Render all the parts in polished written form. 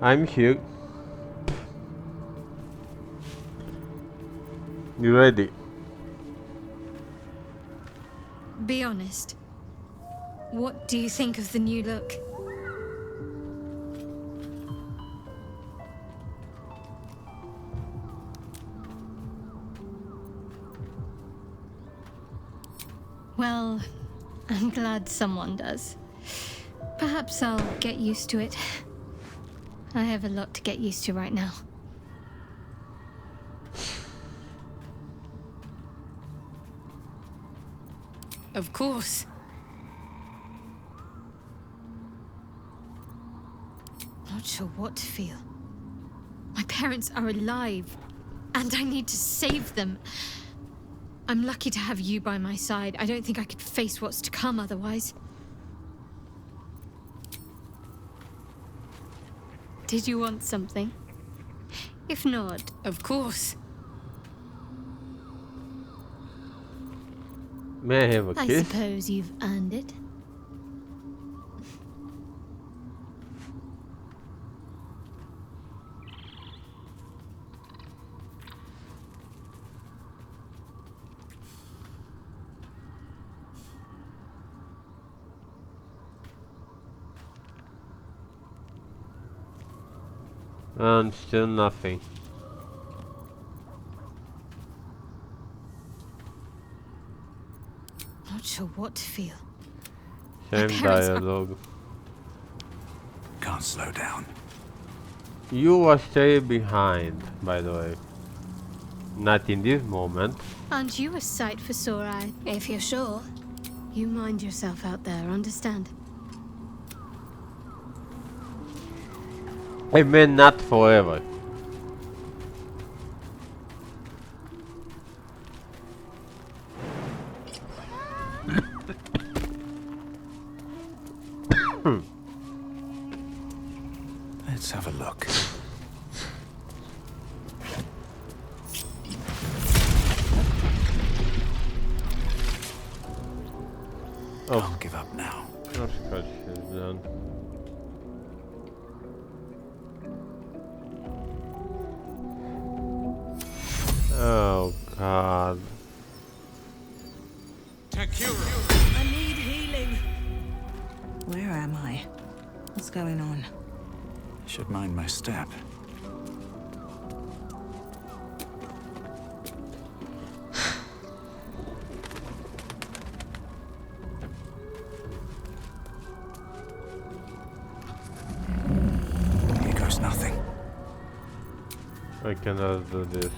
I'm here. You ready? Be honest. What do you think of the new look? Well, I'm glad someone does. Perhaps I'll get used to it. I have a lot to get used to right now. Of course. Not sure what to feel. My parents are alive, and I need to save them. I'm lucky to have you by my side. I don't think I could face what's to come otherwise. Did you want something? If not, of course. May I have a I kiss? suppose you've earned it. And still nothing. Not sure what to feel. Same parents are- dialogue. Can't slow down. You will stay behind, by the way. Not in this moment. Aren't you a sight for sore eyes? If you're sure. You mind yourself out there, understand? I mean, not forever. Let's have a look. Oh, Can't give up now. of course she's done. Oh God. I need healing. Where am I? What's going on? Should mind my step. Here goes nothing. I cannot do this.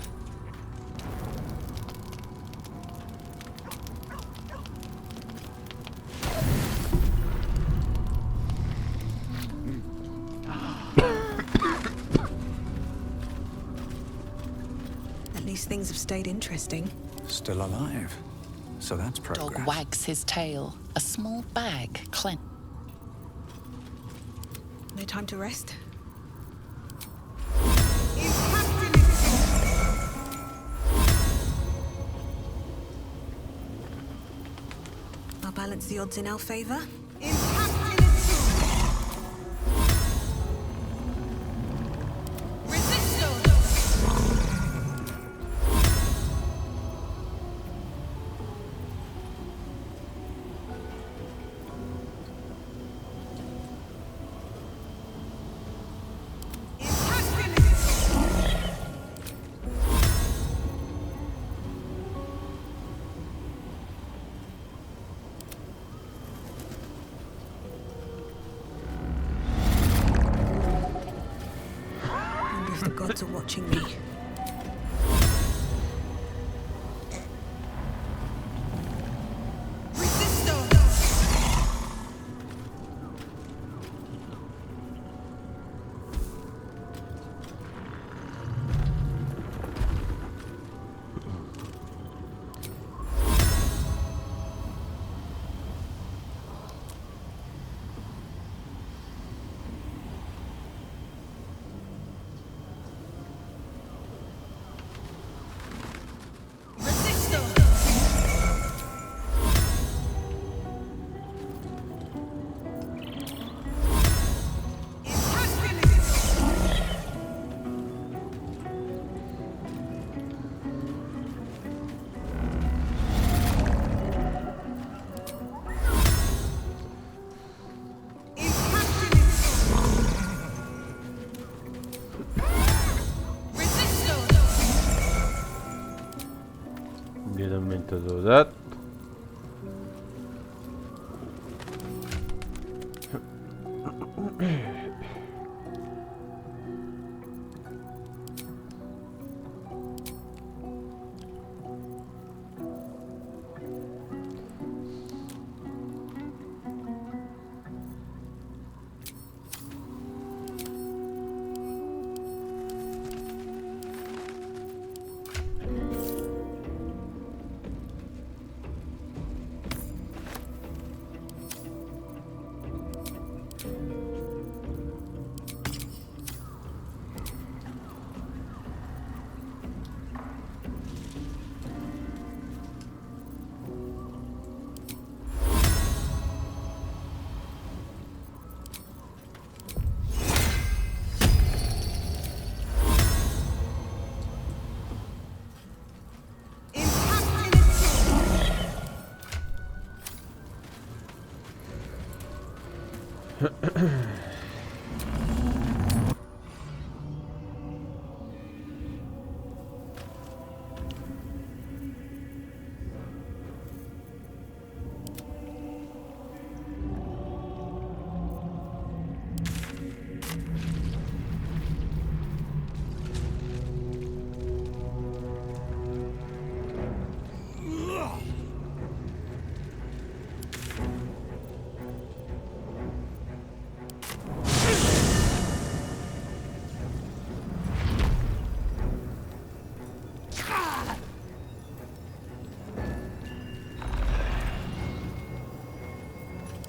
At least things have stayed interesting. Still alive. So that's Dog progress. wags his tail. A small bag clenched. No time to rest. I'll balance the odds in our favor. Wonder if the gods are watching me. Didn't mean to do that.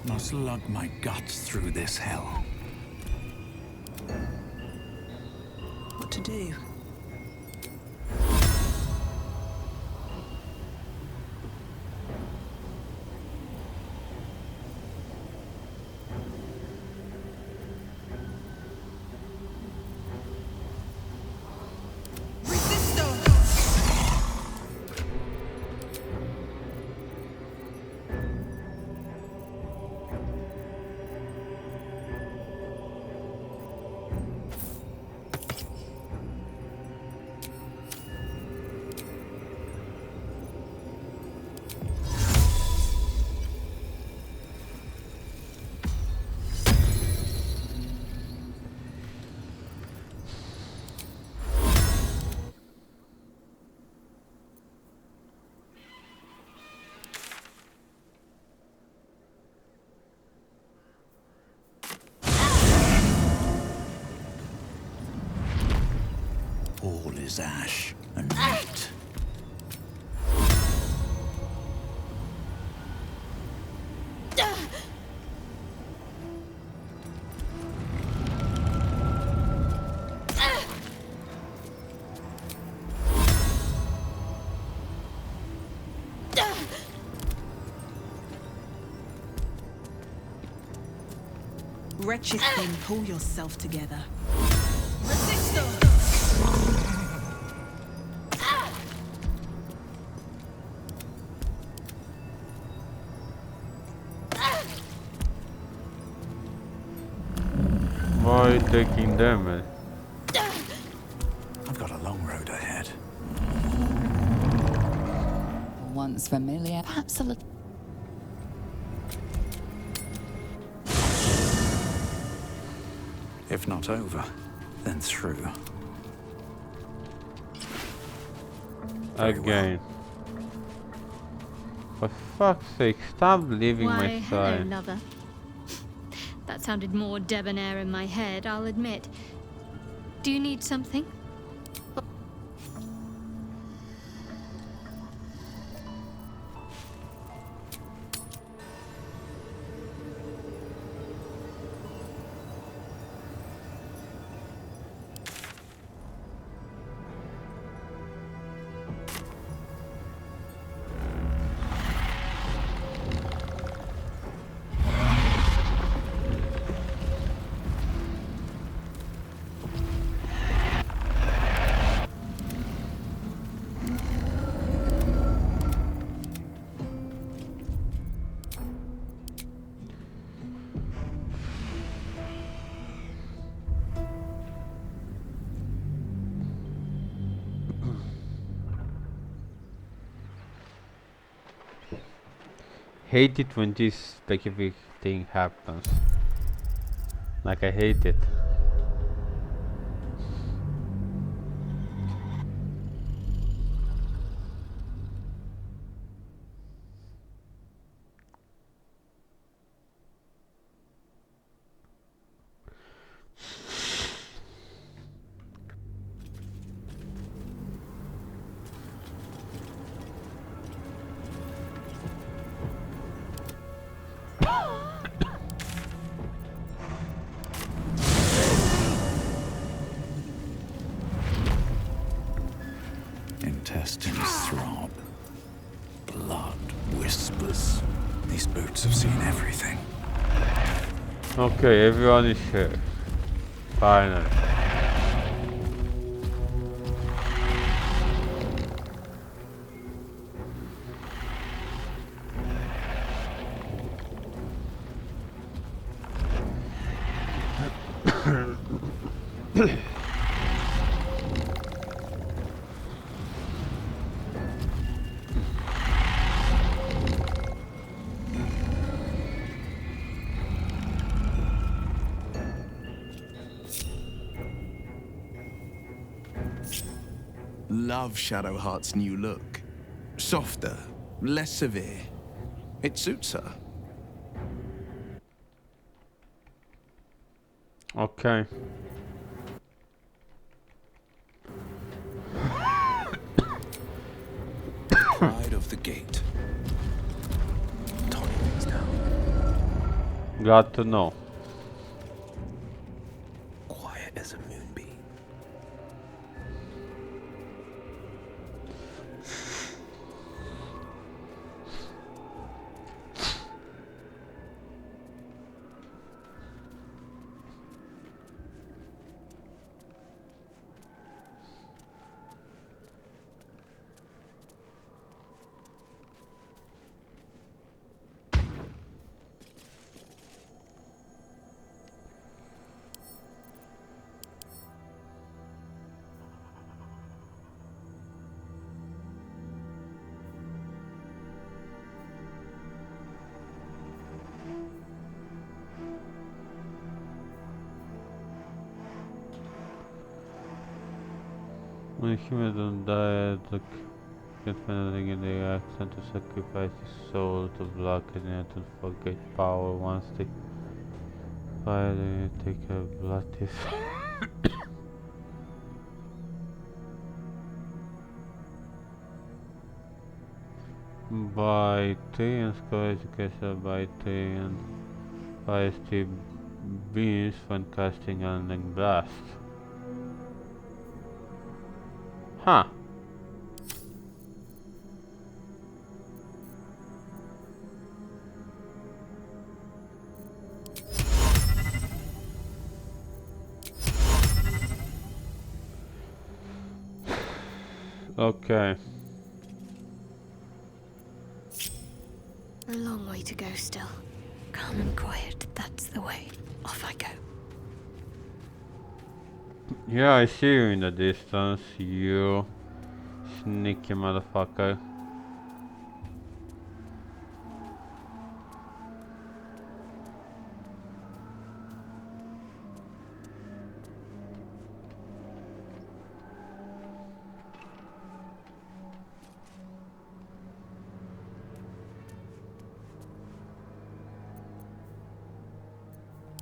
Must lug my guts through this hell. What to do? All is ash and meat. Wretched thing, pull yourself together. Why are you taking damage? I've got a long road ahead. Once familiar, perhaps a little. If not over, then through. Very well. Again. For fuck's sake, stop leaving Why, my hello, side. lover. That sounded more debonair in my head, I'll admit. Do you need something? hate it when this specific thing happens. Like I hate it. Intestines throb. Blood whispers. These boots have seen everything. Okay, everyone is here. Finally. Love Shadowheart's new look. Softer, less severe. It suits her. Okay. Pride of the gate. Toning things down. Got to know. Quiet as a moonbeam. When humans don't die, the get finally in the accent to sacrifice his soul to block it and to forget power once they finally take a blood test. By 3 and score education by 3 and fires 3 beams when casting Unending Blast. Huh. Okay. A long way to go still. Calm and quiet, that's the way. Off I go. Yeah, I see you in the distance, you sneaky motherfucker.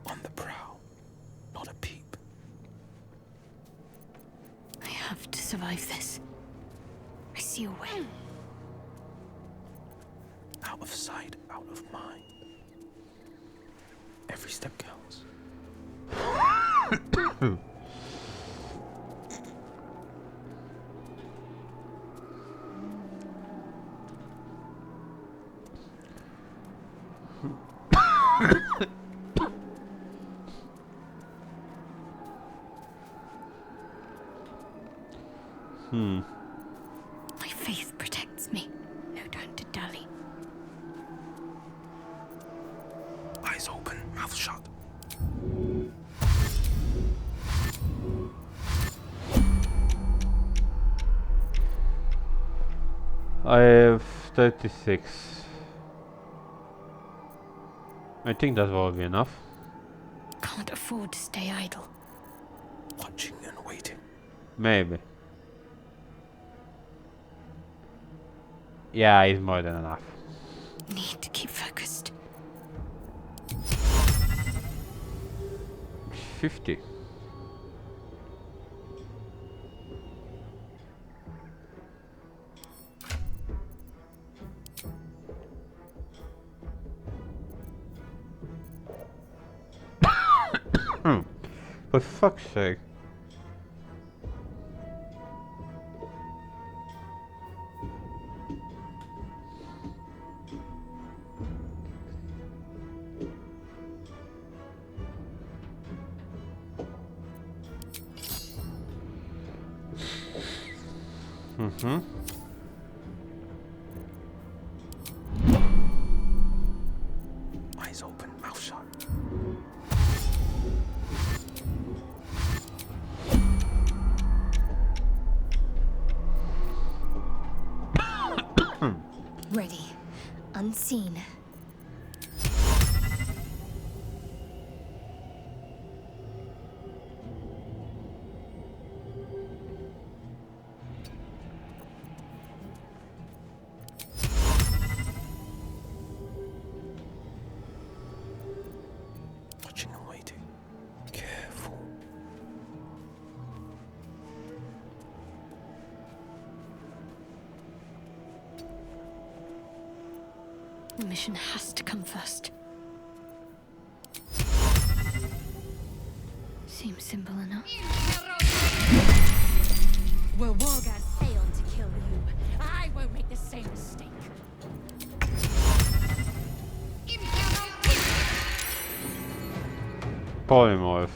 On the prowl, not a peep. I have to survive this. I see a way. Out of sight, out of mind. Every step counts. My faith protects me. No time to dally. Eyes open, mouth shut. I have 36. I think that will be enough. Can't afford to stay idle. Watching and waiting. Maybe. Yeah, it's more than enough. Need to keep focused. 50. For fuck's sake. Mm-hmm. Eyes open, mouth shut. Ready. Unseen. Watching and waiting. Careful. The mission has to come first. Seems simple enough. Will Wargas fail to kill you? I won't make the same mistake. Polymorph.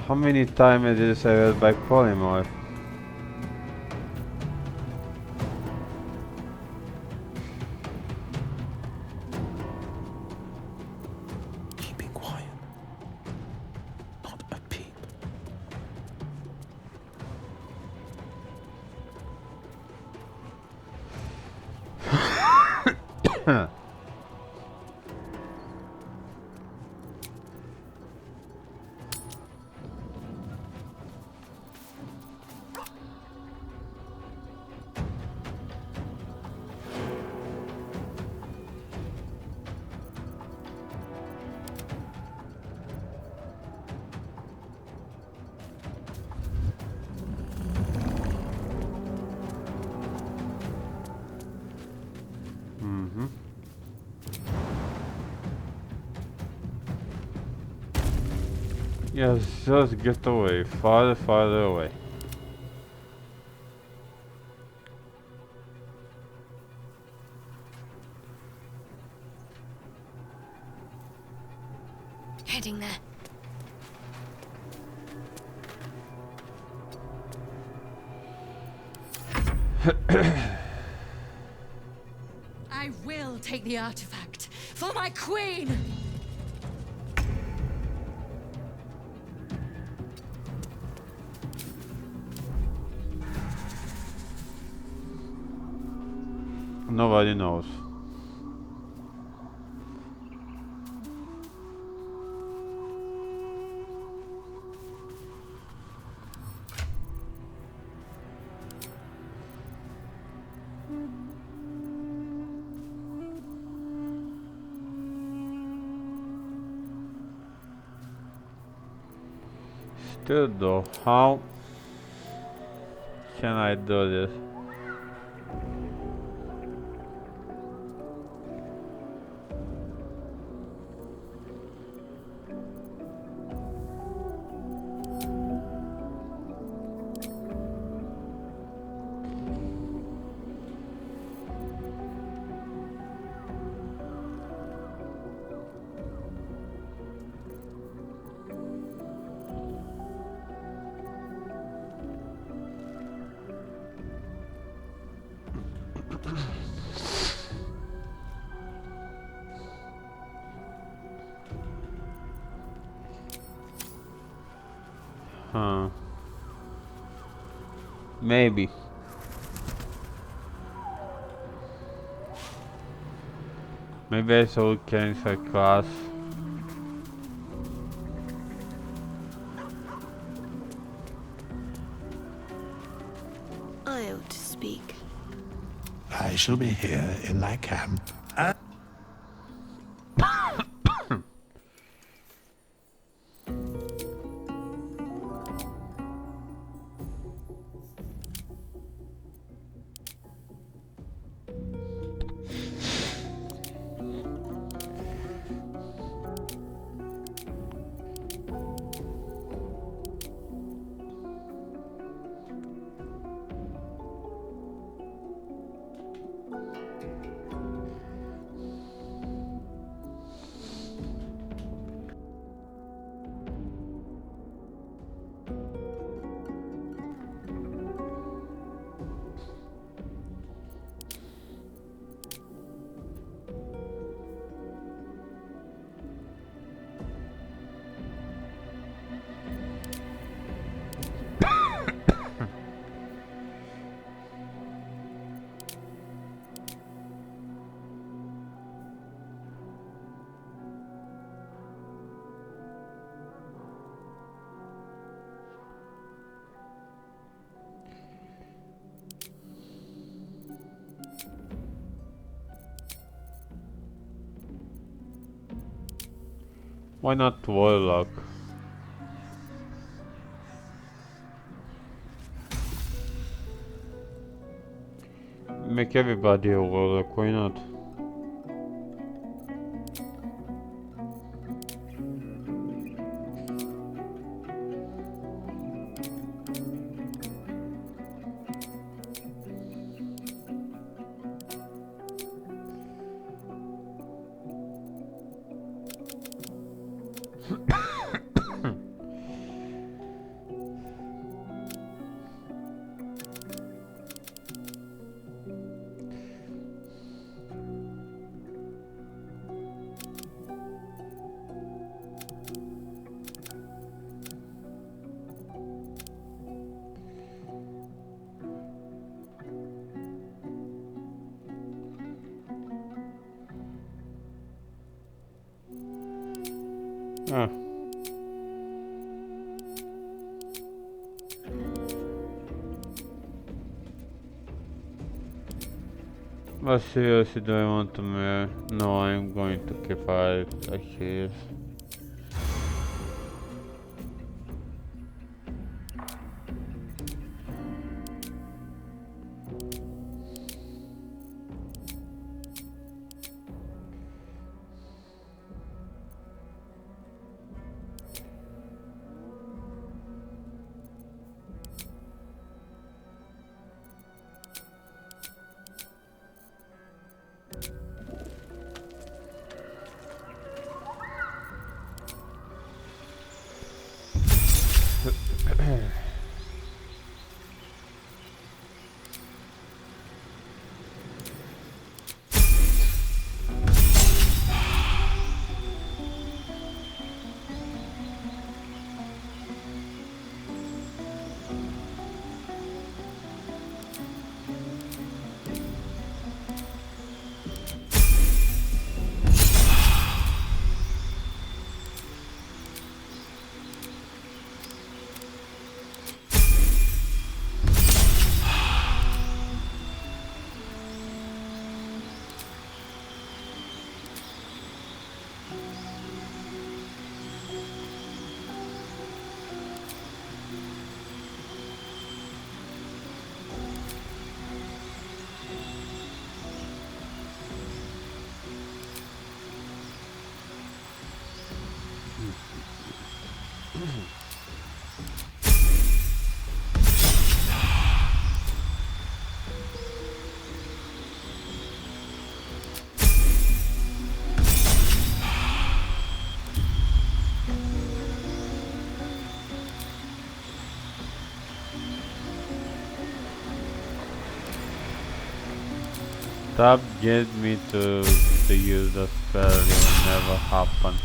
How many times did I say that by polymorph? Keeping quiet. Not a peep. Mm-hmm. Yes, just get away. Farther, farther away. Heading there. I will take the artifact for my queen. Nobody knows. Still though, how can I do this? Huh. Maybe. Maybe I should change her class. I ought to speak. I shall be here in my camp. Why not Warlock? Make everybody a Warlock, why not? Ah. But seriously, do I want to mirror? No, I'm going to keep it like she is. Stop get me to use the spell, it will never happen.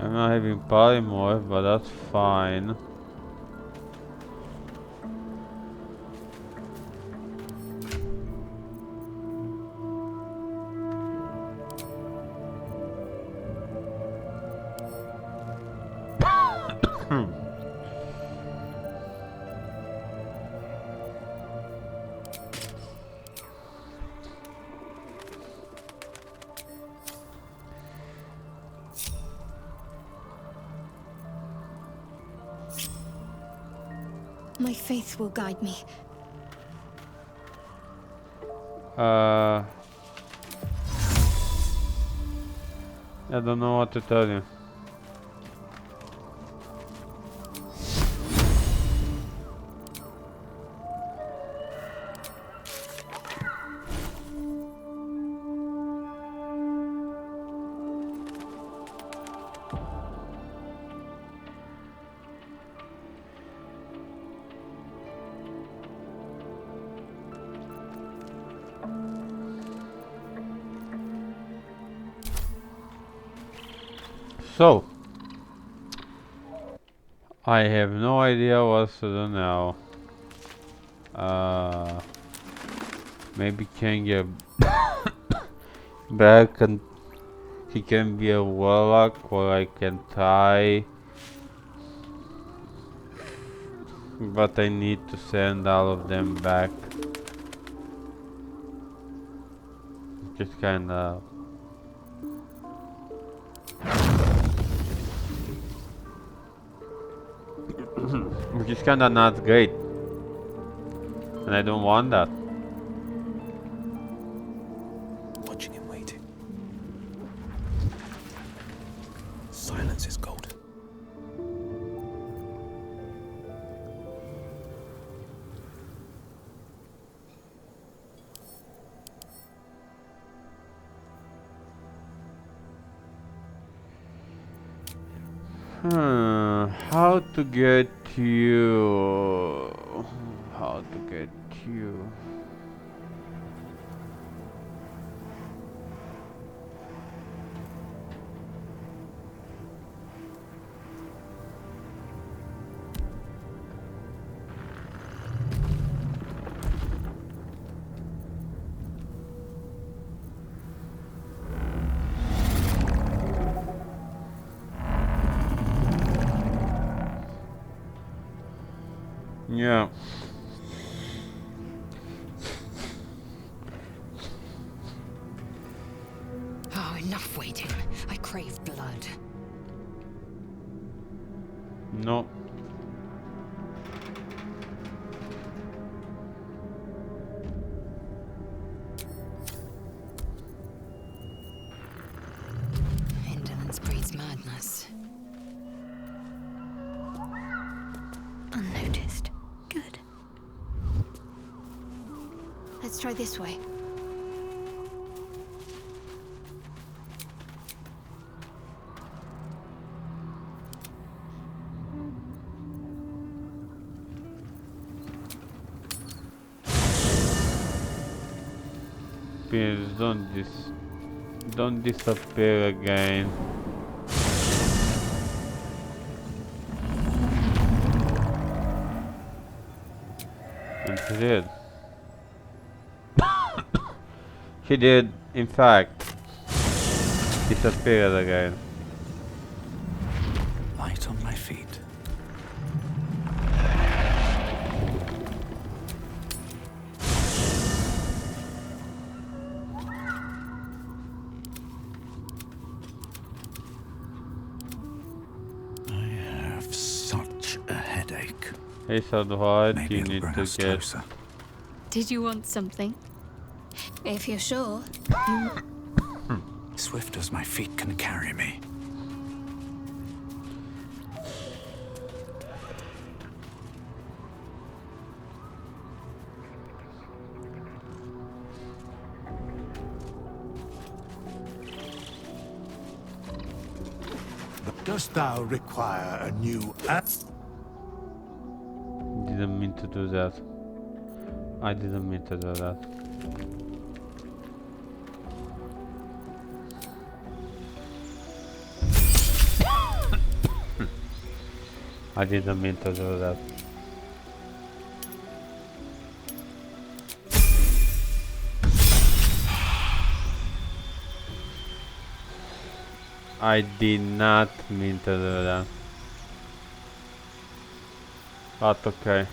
I'm not having polymorph, but that's fine. My faith will guide me. I don't know what to tell you. So, I have no idea what to do now. Maybe can get back and he can be a warlock, or I can try. But I need to send all of them back. Just kinda. Which is kinda not great. And I don't want that. Watching and waiting. Silence is golden. How to get you? How to get you? Yeah. Oh, enough waiting. I crave blood. No. Indolence breeds madness. Unnoticed. Good. Let's try this way. Please don't disappear again. And he did. He did, in fact, disappear again. Light on my feet. I have such a headache. Hey Sadhwad, Maybe you it'll need bring to us get... closer. Did you want something? If you're sure. Swift as my feet can carry me. Dost thou require a new Didn't mean to do that. I didn't mean to do that. I didn't mean to do that. I did not mean to do that. But okay.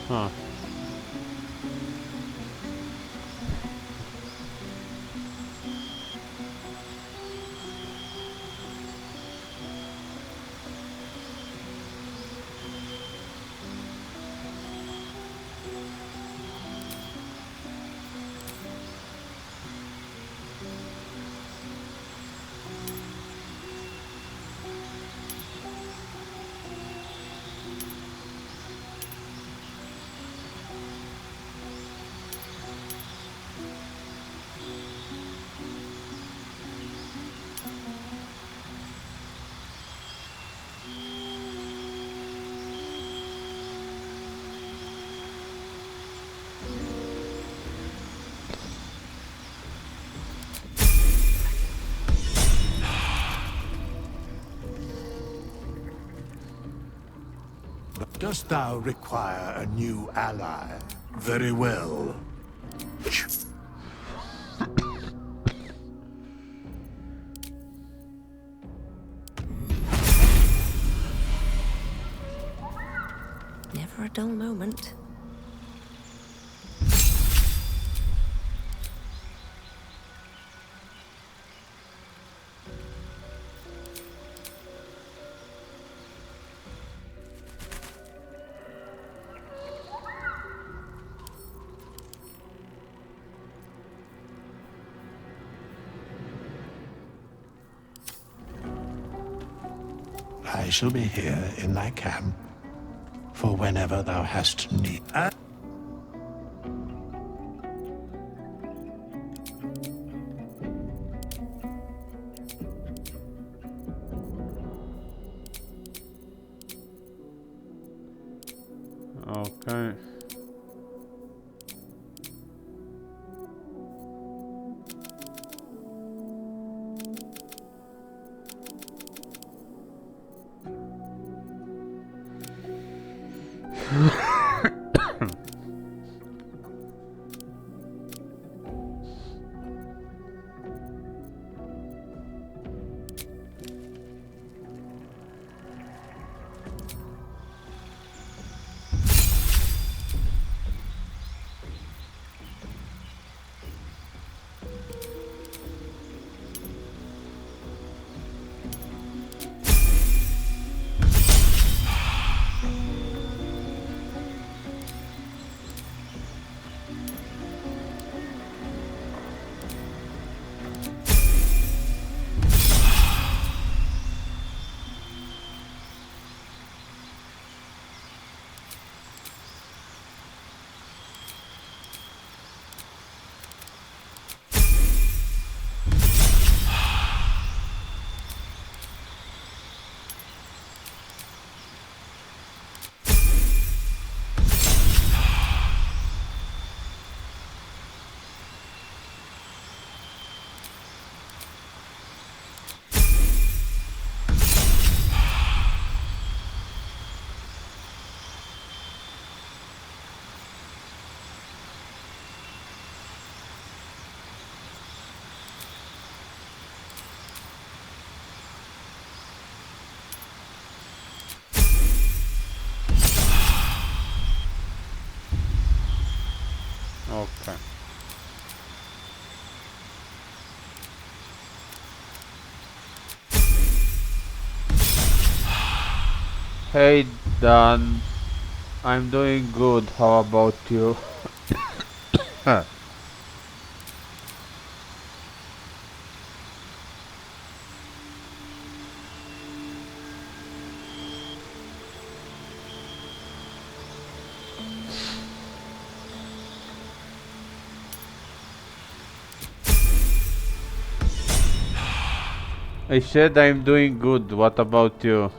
Huh. Dost thou require a new ally? Very well. Never a dull moment. I shall be here in thy camp for whenever thou hast need. Okay. Hey Dan, I'm doing good. How about you? Huh. I said I'm doing good. What about you?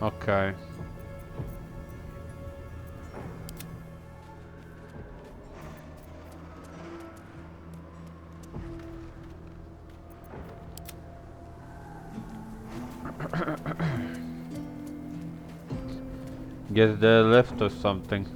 Okay. Guess they left or something.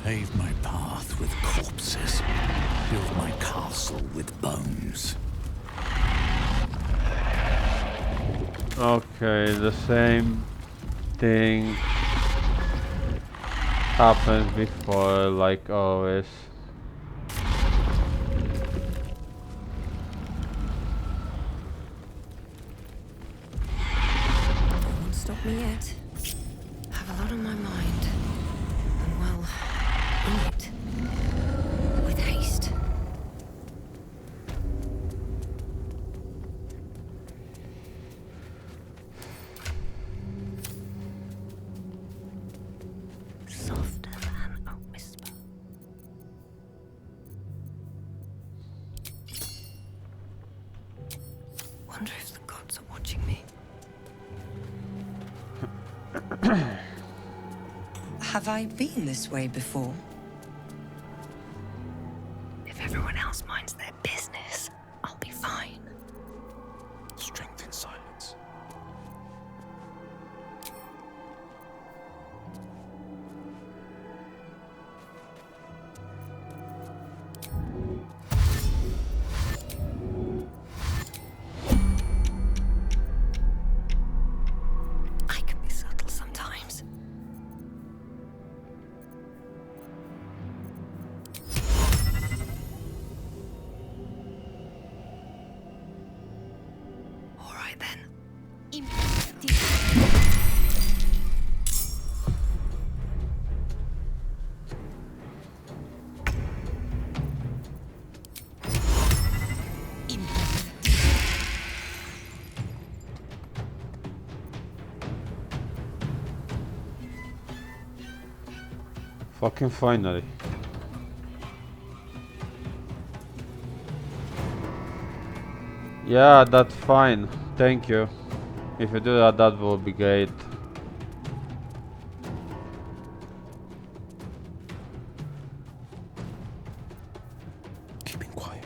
Pave my path with corpses. Build my castle with bones. Okay, the same thing happens before, like always. Won't stop me yet. Have a lot on my mind. And well, in it. With haste. Softer than a whisper. Wonder if the gods are watching me. Have I been this way before? If everyone else minds their business, I'll be fine. Strength in silence. I can be subtle sometimes. All right then. Fucking finally. Yeah, that's fine. Thank you. If you do that, that will be great. Keeping quiet.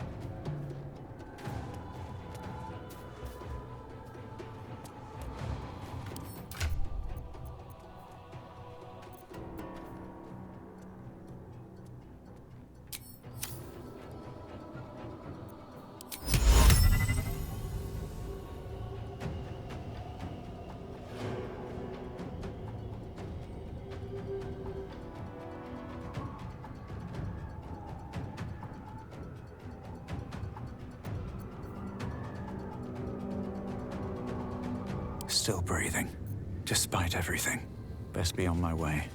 Still breathing. Despite everything, best be on my way.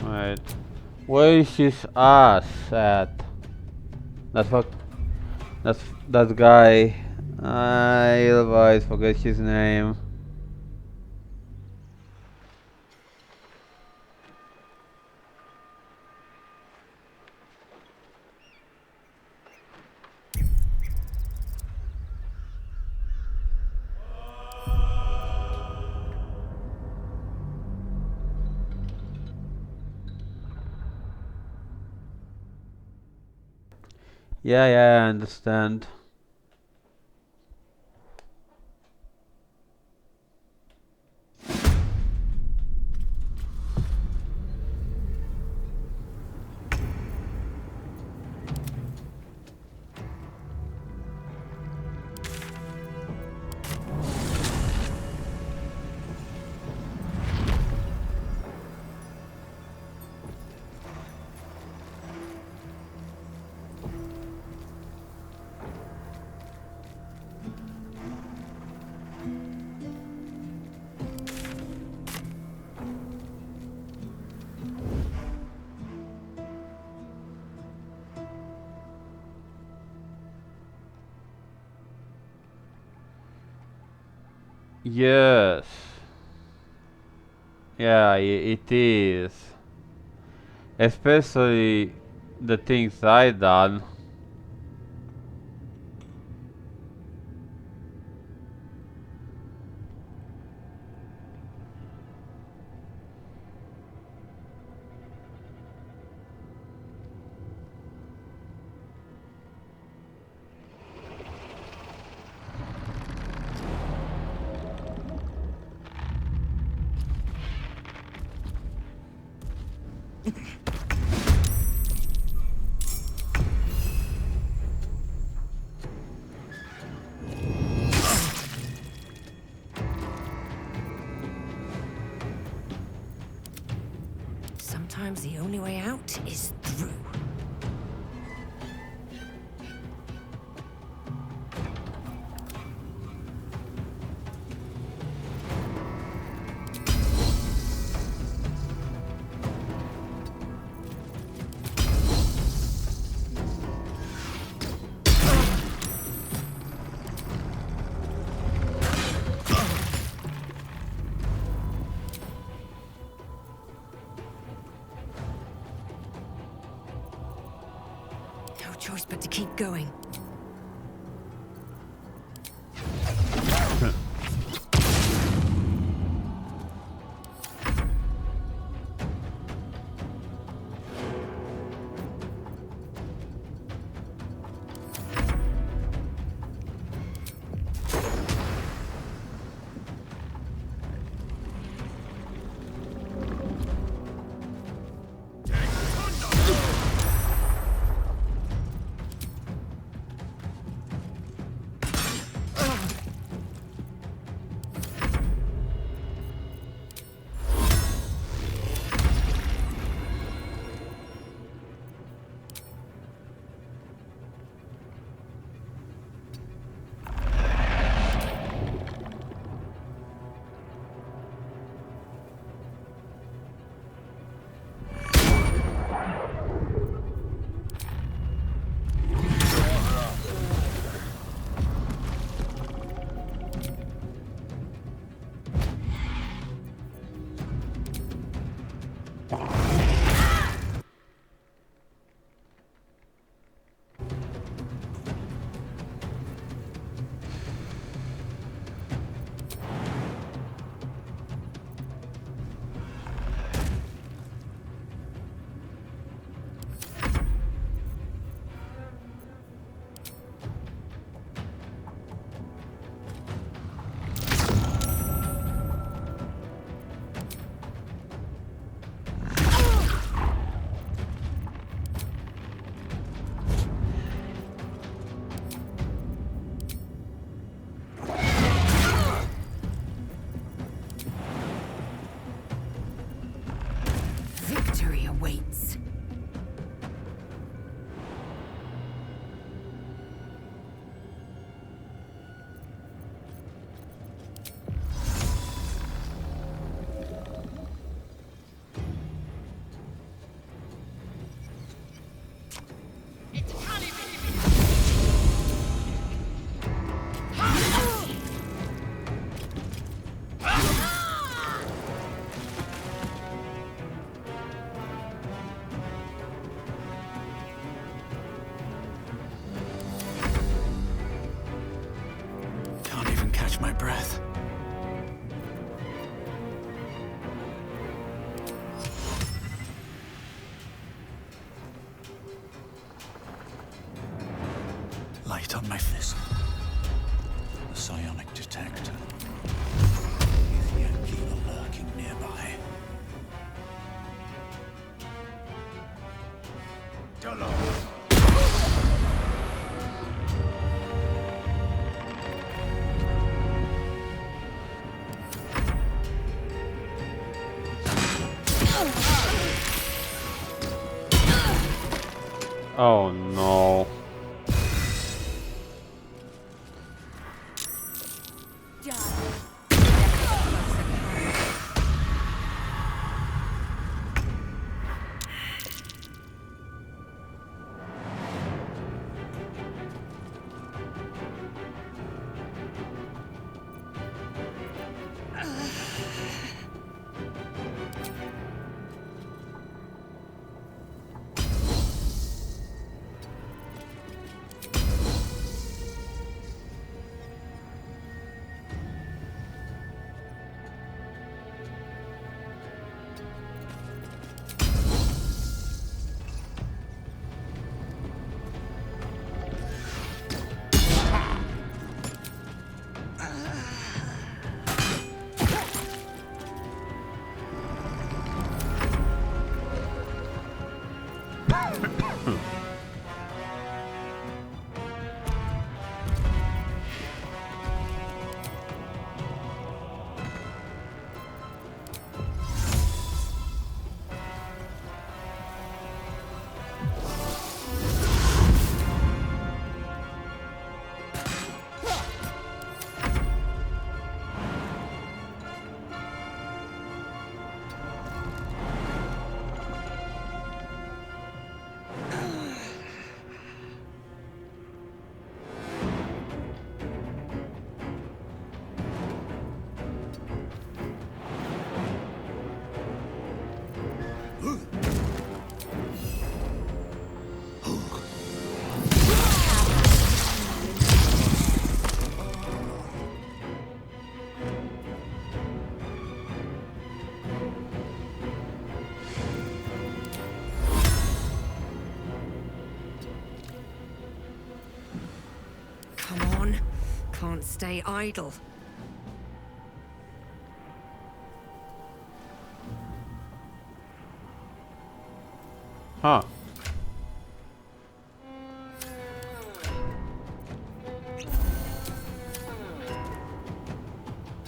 Right. Where is his ass at? That's fuck. That's that guy. I always forget his name. Yeah, I understand. Yes. Yeah, it is. Especially the things I done. Sometimes the only way out is through. No choice but to keep going. Victory awaits. Can't even catch my breath. Light on my fist. The psionic detector. Is Yankee lurking nearby? Oh no. Come on. Can't stay idle. Huh.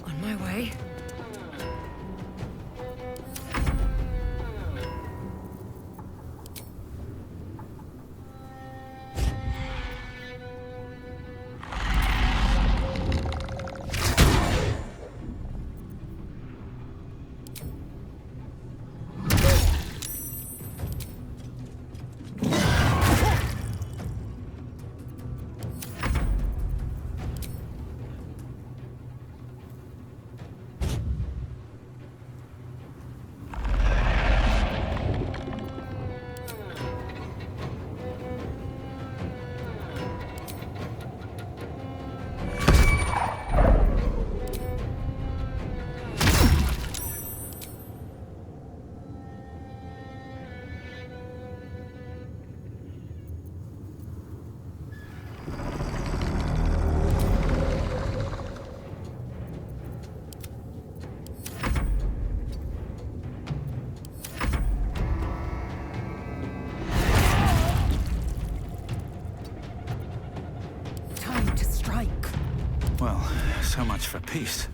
On my way. Well, so much for peace.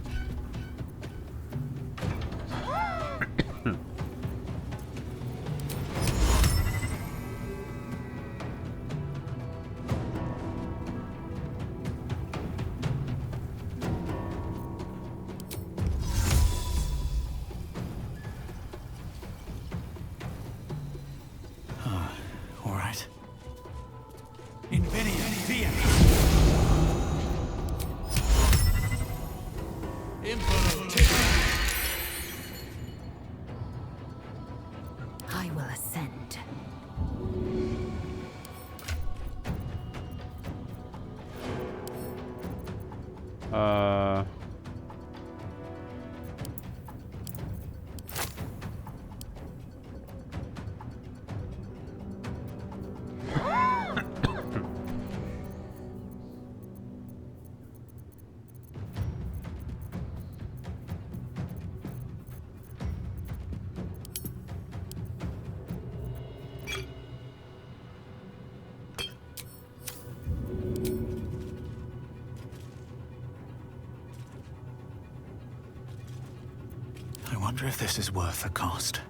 ascend. I wonder if this is worth the cost.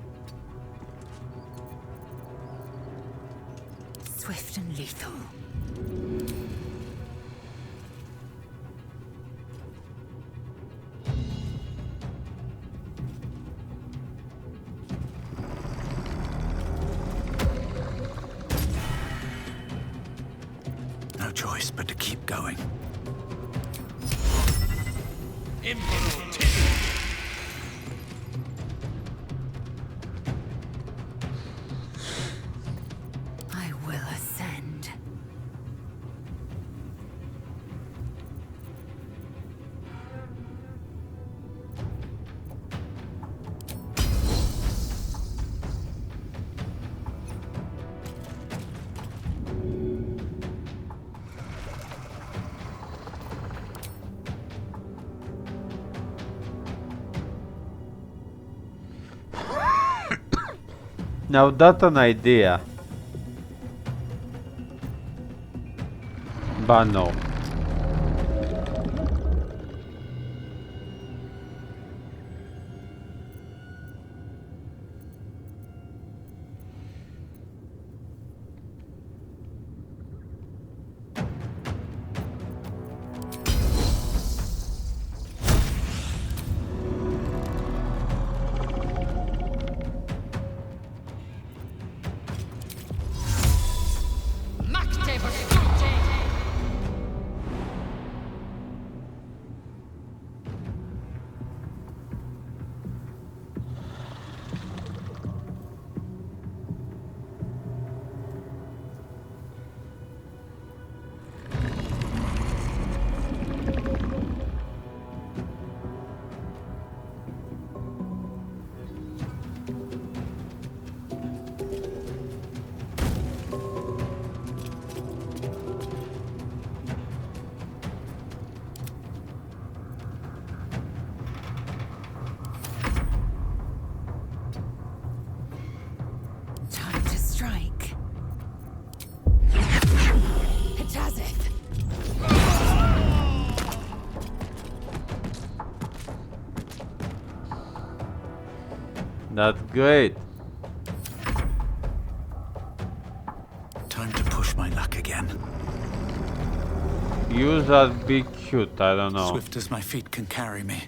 Swift and lethal. No choice but to keep going. I will ascend. Now that's an idea. But no. Time to strike. Hitazith. That's great. Time to push my luck again. Use that big cute, I don't know. Swift as my feet can carry me.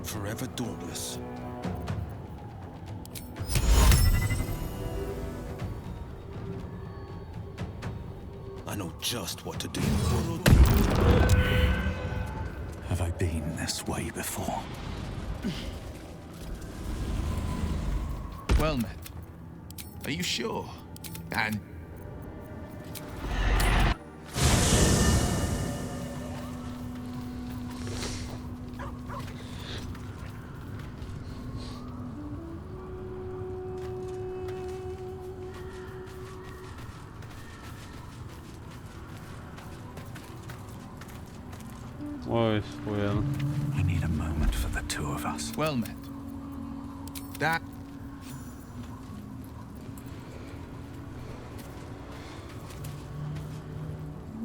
Forever dauntless. I know just what to do. Have I been this way before? Well met. Are you sure? And Always will. I need a moment for the two of us. well met. That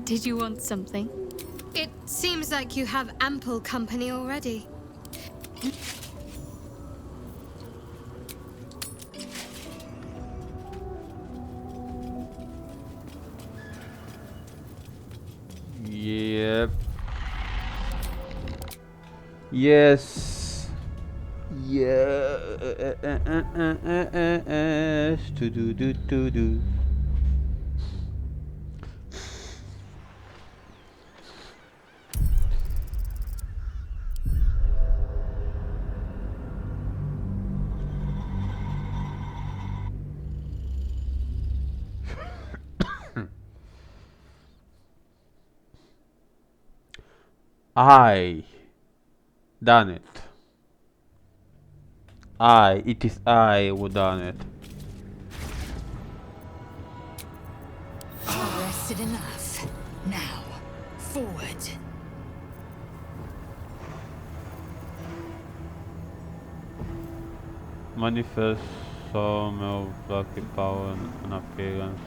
Did you want something? It seems like you have ample company already. Yep. Yes. Yeah. Do. I done it. It is I who done it. Rested enough. Now, forward. Manifest sawmill blocky power and appearance.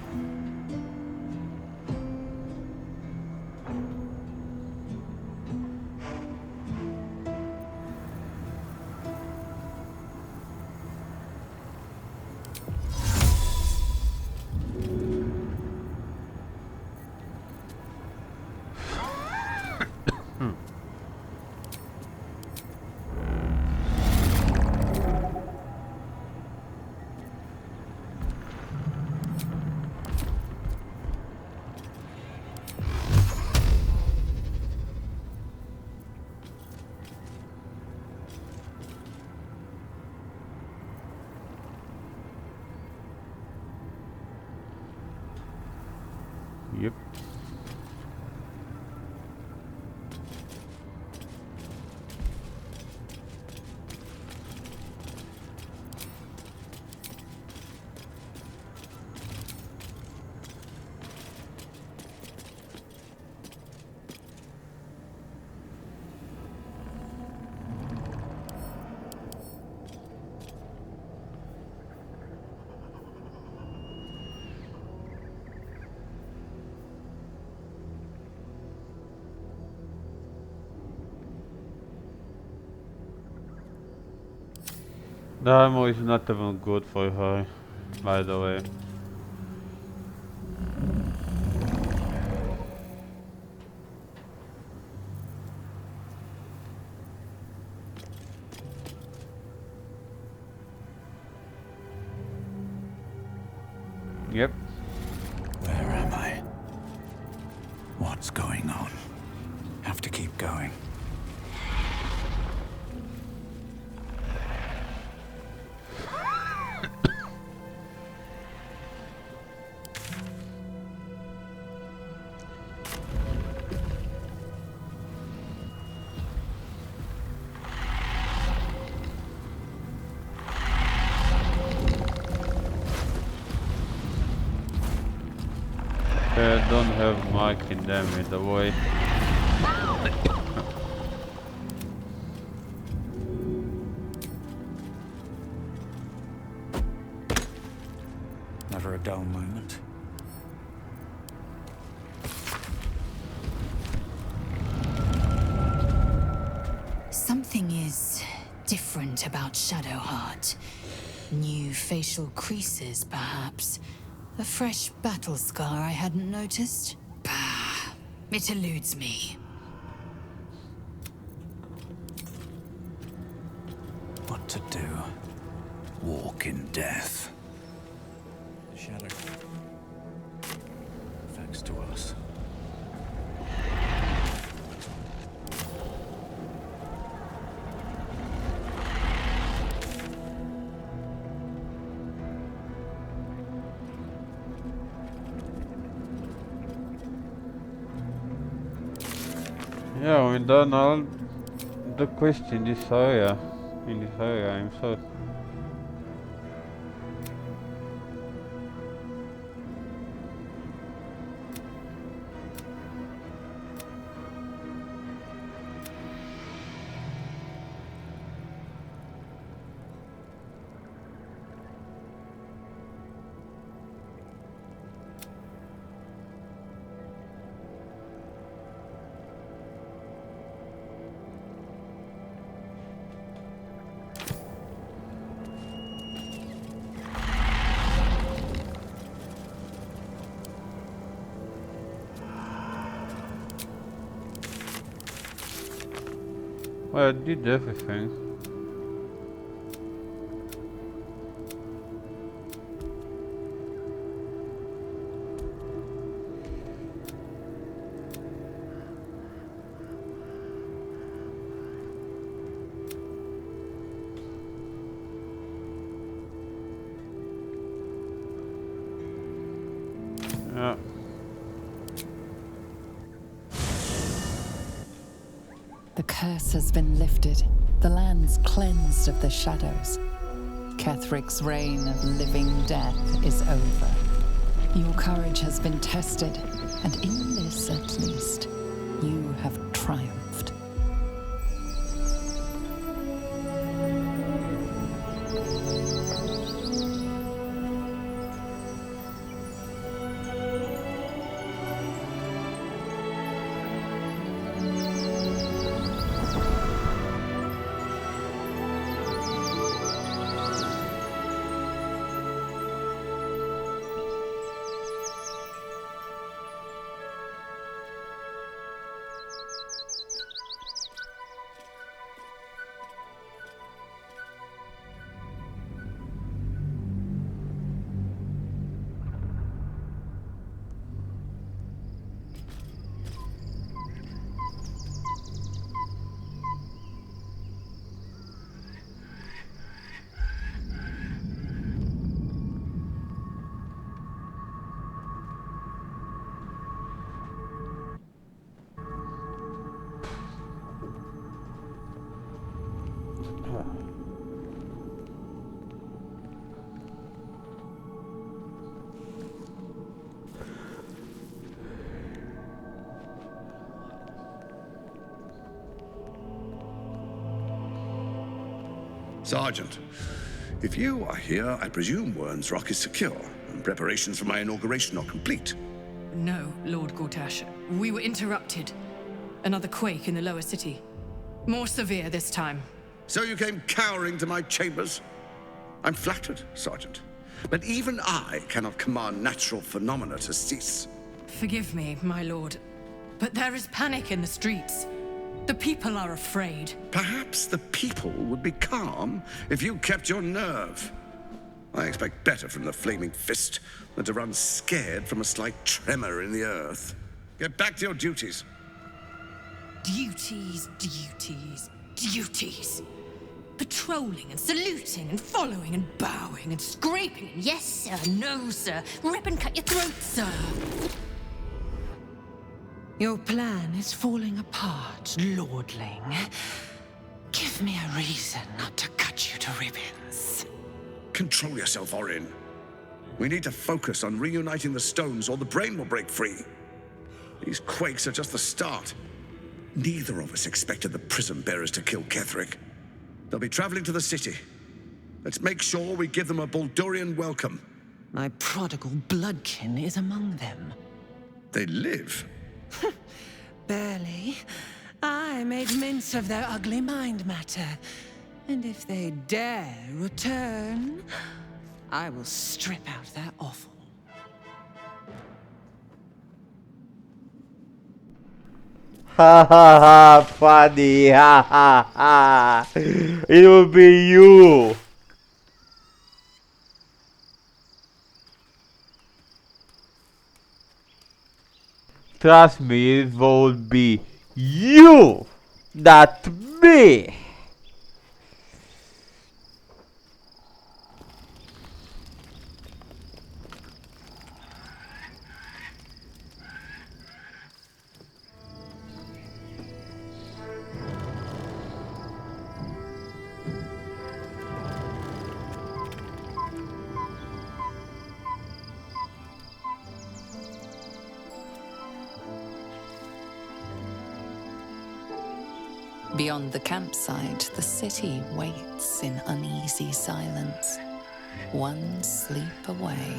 Yep. The armor is not even good for her, by the way. Yep. Where am I? What's going on? Have to keep going. I don't have marking them either way. Never a dull moment. Something is different about Shadowheart. New facial creases, perhaps. A fresh battle scar I hadn't noticed. Bah, it eludes me. What to do? Walk in death. The shadow. Thanks to us. Yeah, we done all the quests in this area. I'm sorry. Well, I did everything. Ja. The curse has been lifted. The land's cleansed of the shadows. Kethric's reign of living death is over. Your courage has been tested, and in this at least, you have triumphed. Sergeant, if you are here, I presume Wern's Rock is secure, and preparations for my inauguration are complete. No, Lord Gortash. We were interrupted. Another quake in the lower city. More severe this time. So you came cowering to my chambers? I'm flattered, Sergeant. But even I cannot command natural phenomena to cease. Forgive me, my lord, but there is panic in the streets. The people are afraid. Perhaps the people would be calm if you kept your nerve. I expect better from the flaming fist than to run scared from a slight tremor in the earth. Get back to your duties. Duties, duties, duties. Patrolling and saluting and following and bowing and scraping and yes sir, no sir, rip and cut your throat, sir. Your plan is falling apart, lordling. Give me a reason not to cut you to ribbons. Control yourself, Orin. We need to focus on reuniting the stones or the brain will break free. These quakes are just the start. Neither of us expected the prism bearers to kill Ketheric. They'll be traveling to the city. Let's make sure we give them a Baldurian welcome. My prodigal bloodkin is among them. They live? Barely. I made mince of their ugly mind matter. And if they dare return, I will strip out their offal. Ha ha ha, funny, ha ha ha. It will be you. Trust me, it won't be you, not me. Beyond the campsite, the city waits in uneasy silence, one sleep away.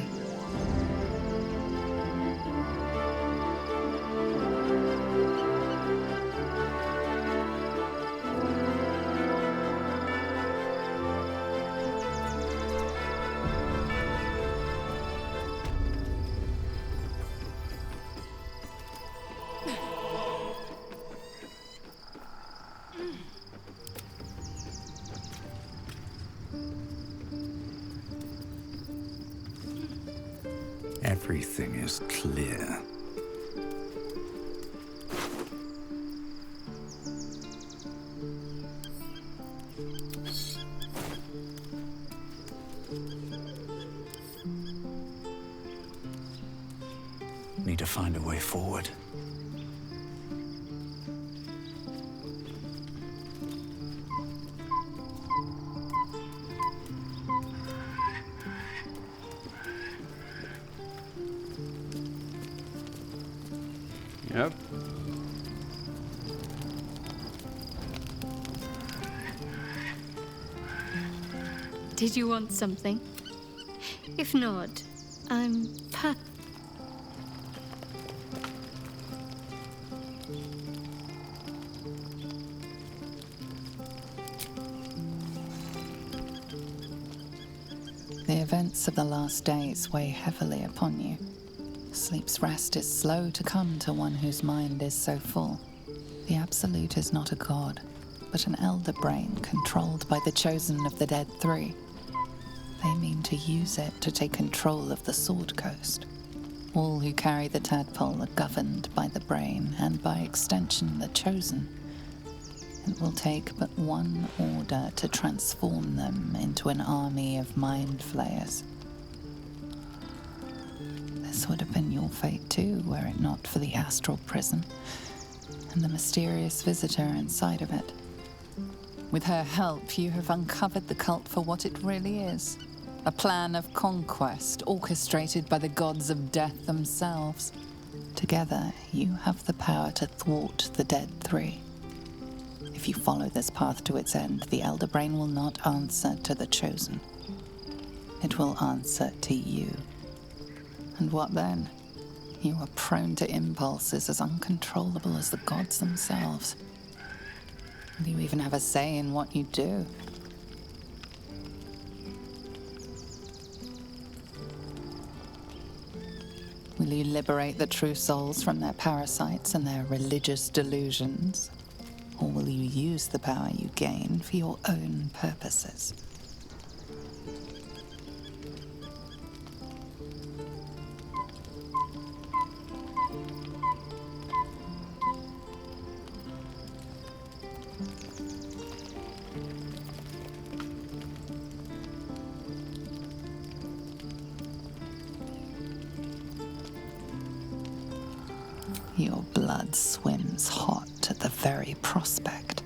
Everything is clear. Need to find a way forward. Yep. Did you want something? If not, I'm The events of the last days weigh heavily upon you. Sleep's rest is slow to come to one whose mind is so full. The Absolute is not a god, but an elder brain controlled by the chosen of the Dead Three. They mean to use it to take control of the Sword Coast. All who carry the tadpole are governed by the brain, and by extension the chosen. It will take but one order to transform them into an army of mind flayers. This would have been your fate too, were it not for the astral prison and the mysterious visitor inside of it. With her help, you have uncovered the cult for what it really is. A plan of conquest orchestrated by the gods of death themselves. Together, you have the power to thwart the Dead Three. If you follow this path to its end, the Elder Brain will not answer to the Chosen. It will answer to you. And what then? You are prone to impulses as uncontrollable as the gods themselves. Will you even have a say in what you do? Will you liberate the true souls from their parasites and their religious delusions? Or will you use the power you gain for your own purposes? Your blood swims hot at the very prospect.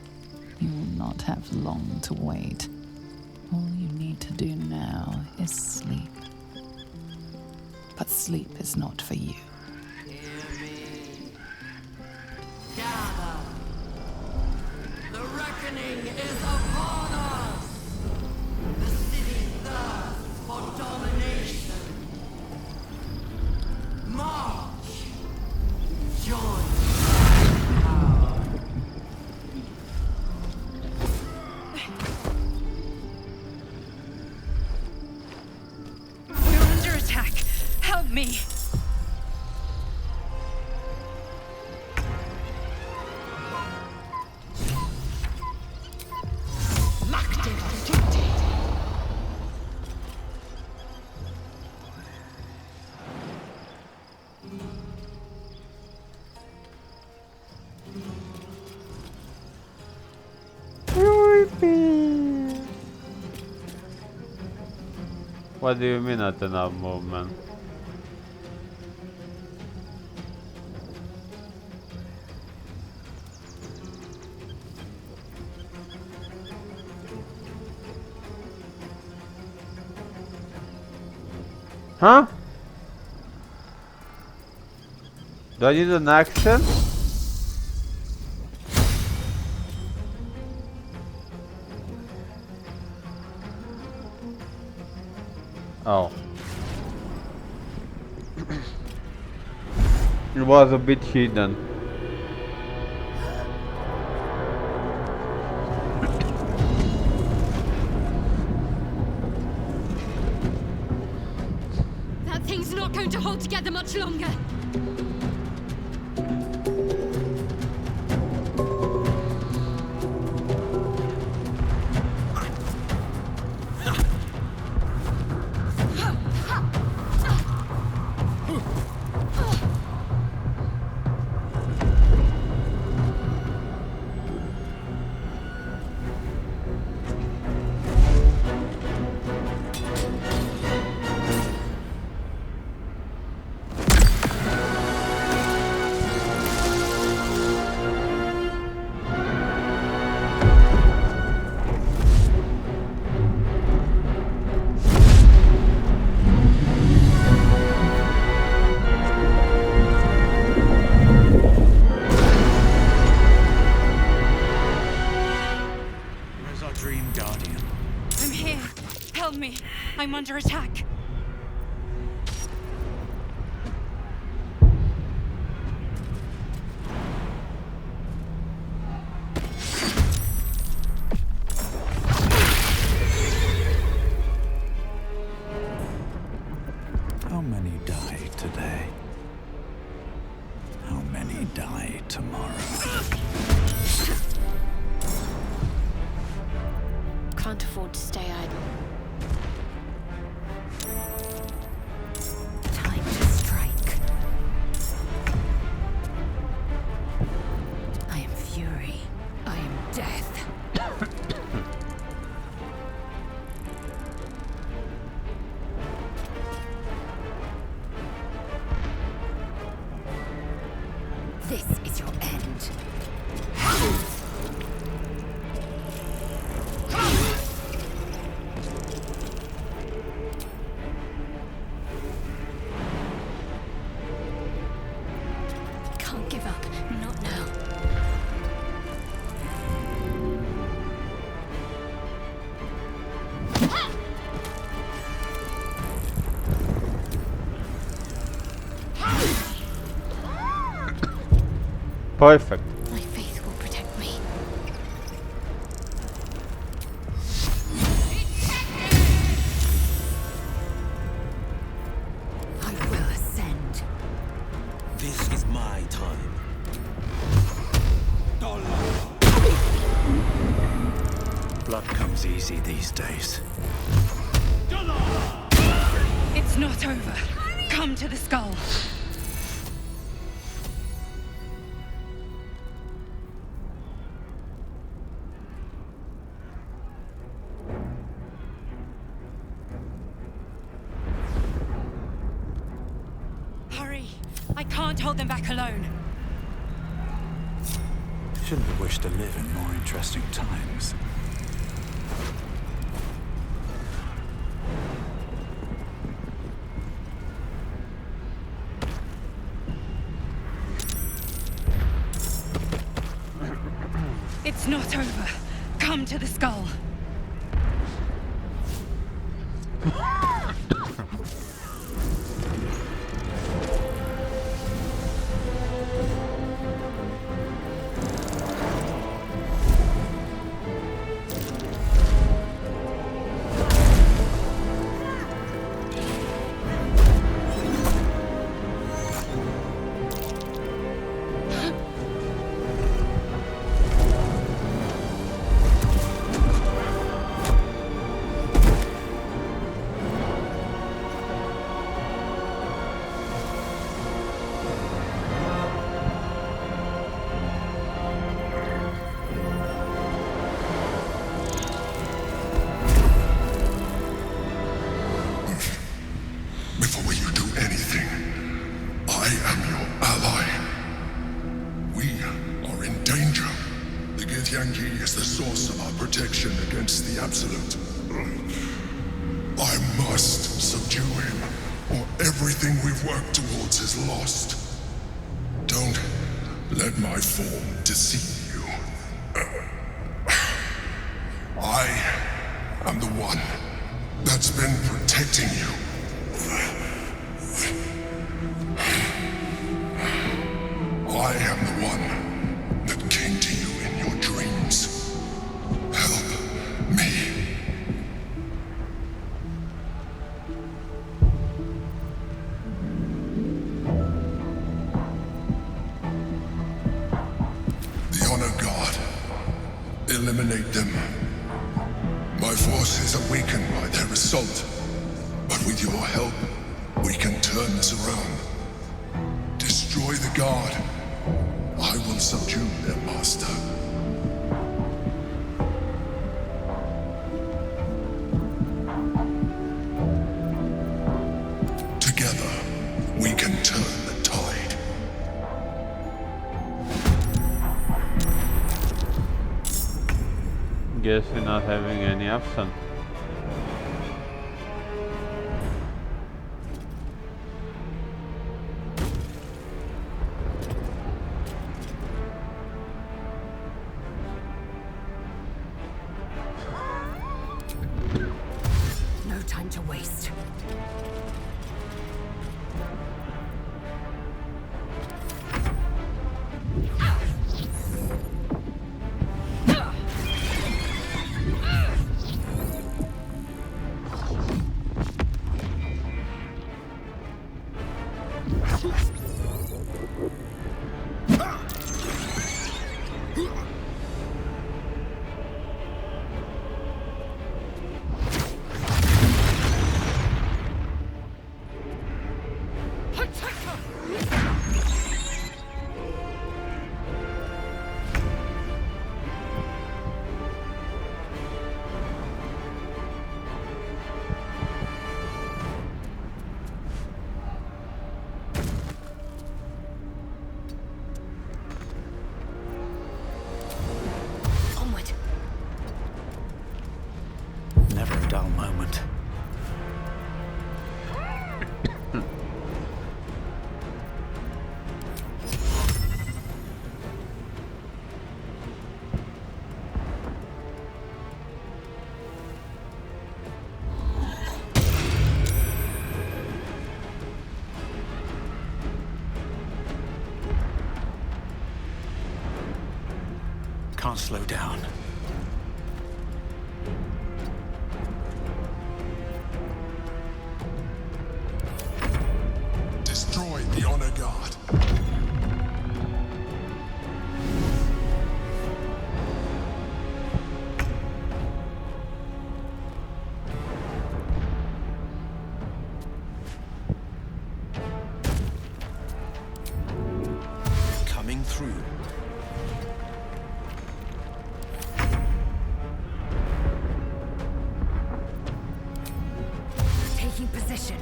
You will not have long to wait. All you need to do now is sleep. But sleep is not for you. Hear me. Gather. The reckoning is upon us. The city thirsts for domination. March. Join power. We're under attack. Help me. What do you mean not enough movement? Huh? Do I need an action? Oh. It was a bit hidden. That thing's not going to hold together much longer. under attack. How many die today? How many die tomorrow? Can't afford to stay idle. Time to strike. I am fury. I am death. This is your end. Can't give up. Not now. Perfect. My faith will protect me. I will ascend. This is my time. Blood comes easy these days. It's not over. Come to the skull. Hurry! I can't hold them back alone. Shouldn't have wished to live in more interesting times. It's not over. Come to the skull. Before you do anything, I am your ally. We are in danger. The Githyanki is the source of our protection against the Absolute. I must subdue him, or everything we've worked towards is lost. Don't let my form deceive you. I am the one that's been protecting you. I am the one that came to you in your dreams. Help me. The Honor God. Eliminate them. My forces are weakened by their assault. But with your help, we can turn this around. Destroy the Guard. I will subdue their master. Together, we can turn the tide. Guess we're not having any option. No time to waste. Never a dull moment. Can't slow down. Destroy the Honor Guard. Coming through. Taking position.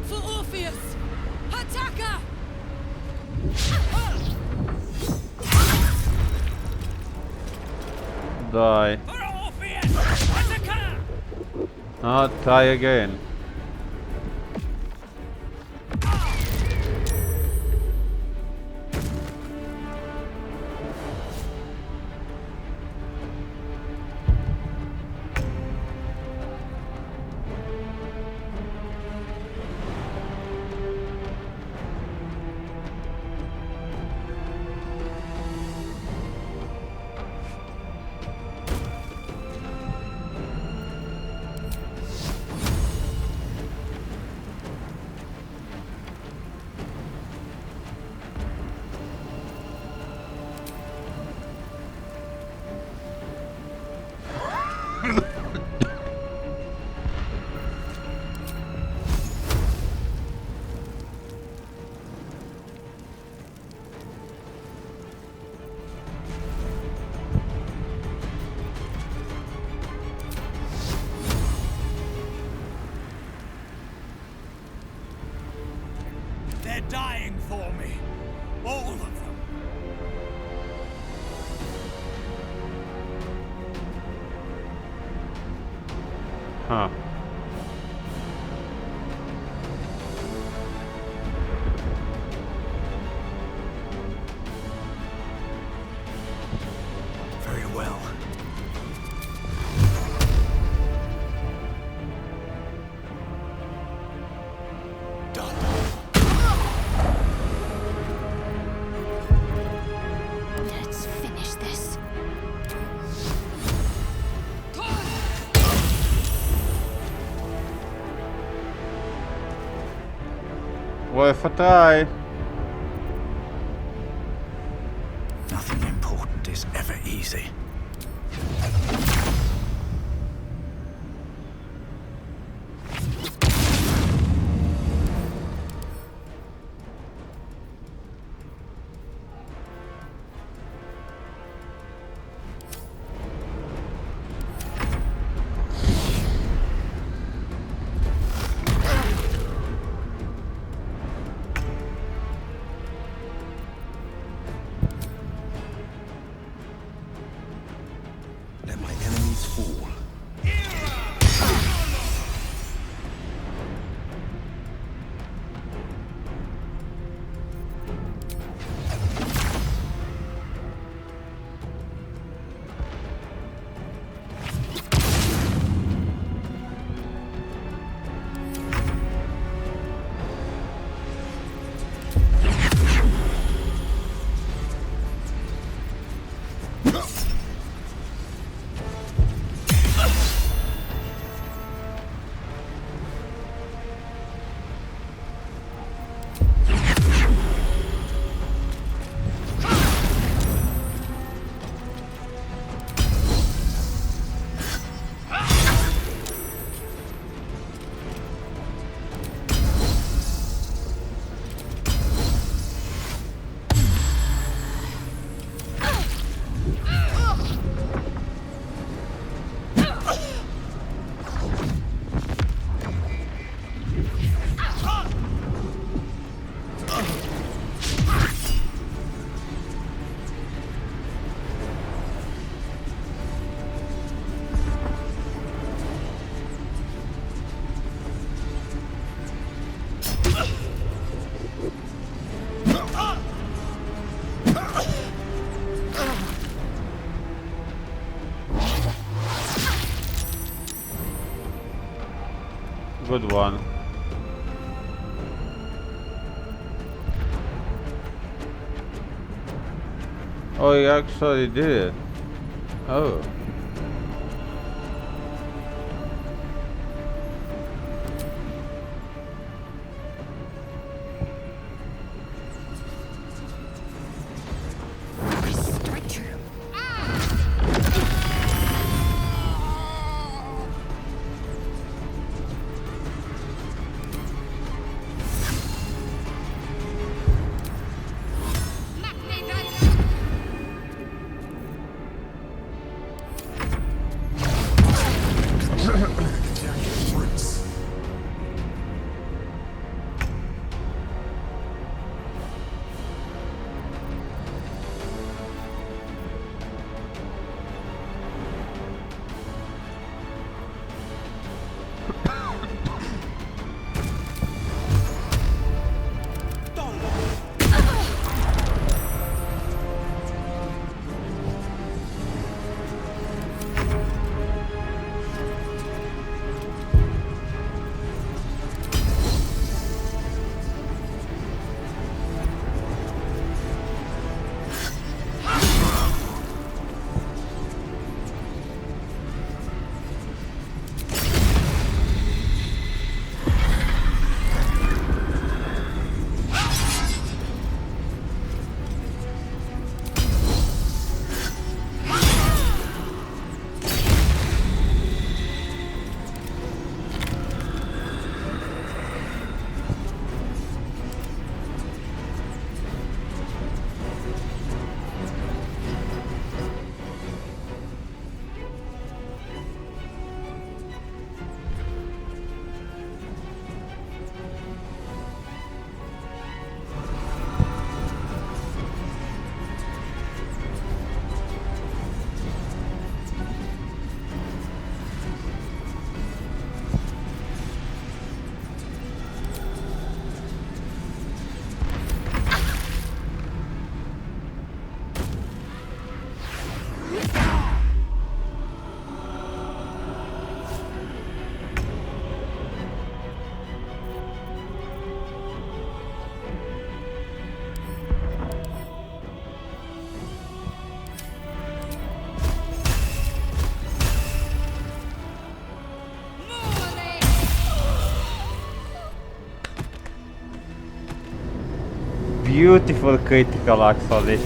For Orpheus! Attacker! Die. For Orpheus! Attacker! Ah, die again. They're dying for me. All of them. Huh. Very well. Let's finish this. Worth a try. Nothing important is ever easy. Let my Good one. Oh, he actually did it. Oh. Beautiful critical actually.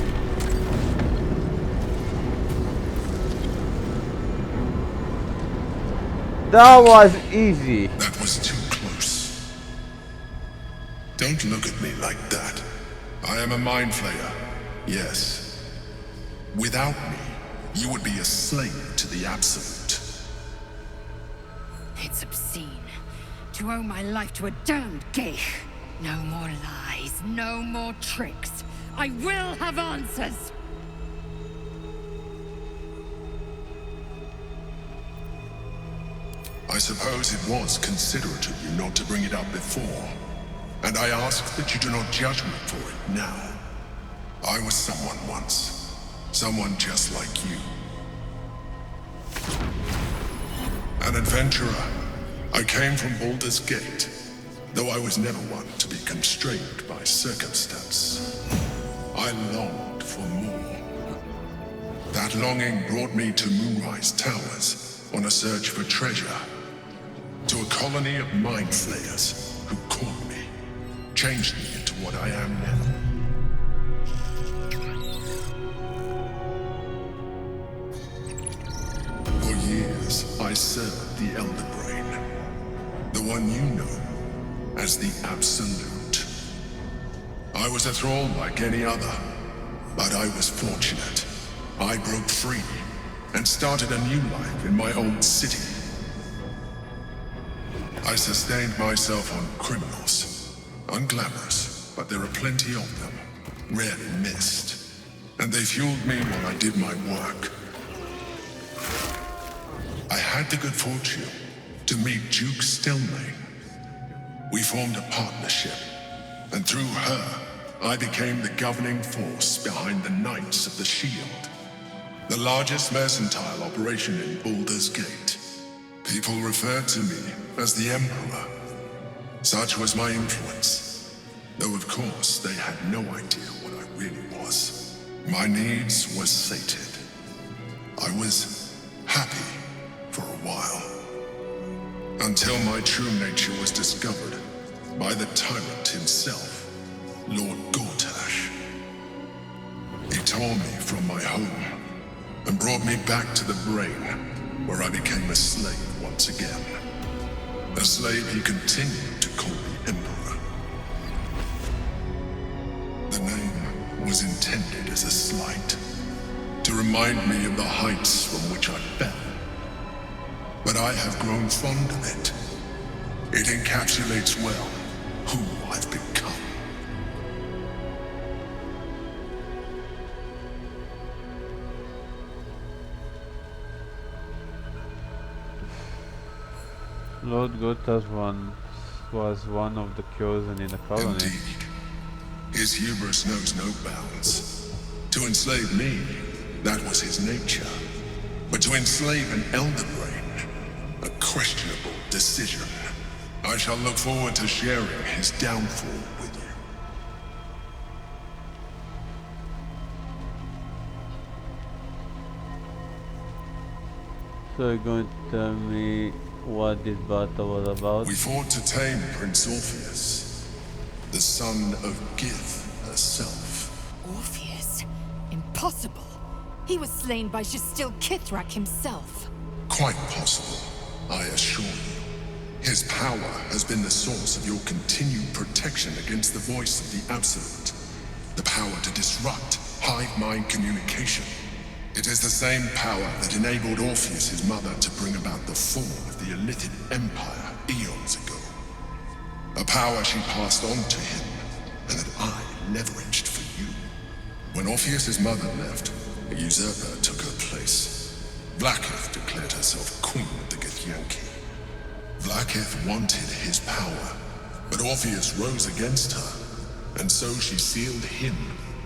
That was easy. That was too close. Don't look at me like that. I am a mind flayer. Yes. Without me, you would be a slave to the Absolute. It's obscene. To owe my life to a damned geich. No more lies, no more tricks. I will have answers! I suppose it was considerate of you not to bring it up before. And I ask that you do not judge me for it now. I was someone once. Someone just like you. An adventurer. I came from Baldur's Gate, though I was never one to be constrained by circumstance. I longed for more. That longing brought me to Moonrise Towers on a search for treasure. To a colony of mind flayers who caught me, changed me into what I am now. For years, I served the Elder Brain, the one you know as the Absolute. I was a thrall like any other, but I was fortunate. I broke free and started a new life in my old city. I sustained myself on criminals. Unglamorous, but there are plenty of them. Rarely missed. And they fueled me while I did my work. I had the good fortune to meet Duke Stelmane. We formed a partnership, and through her, I became the governing force behind the Knights of the Shield, the largest mercantile operation in Baldur's Gate. People referred to me as the Emperor. Such was my influence. Though of course they had no idea what I really was. My needs were sated. I was happy for a while. Until my true nature was discovered by the tyrant himself, Lord Gortash. He tore me from my home and brought me back to the brain, where I became a slave once again. A slave he continued to call the Emperor. The name was intended as a slight, to remind me of the heights from which I fell. But I have grown fond of it. It encapsulates well who I've become. Lord Gotas was one of the chosen in the colony. Indeed. His hubris knows no bounds. To enslave me, that was his nature. But to enslave an Elder Brain, a questionable decision. I shall look forward to sharing his downfall with you. So you're going to tell me what this battle was about? We fought to tame Prince Orpheus, the son of Gith herself. Orpheus? Impossible. He was slain by Justil Kithrak himself. Quite possible, I assure you. His power has been the source of your continued protection against the voice of the Absolute. The power to disrupt hive mind communication. It is the same power that enabled Orpheus, his mother, to bring about the fall of the Illithid Empire eons ago. A power she passed on to him, and that I leveraged for you. When Orpheus's mother left, a usurper took her place. Blackith declared herself queen of the Githyanki. Blackith wanted his power, but Orpheus rose against her, and so she sealed him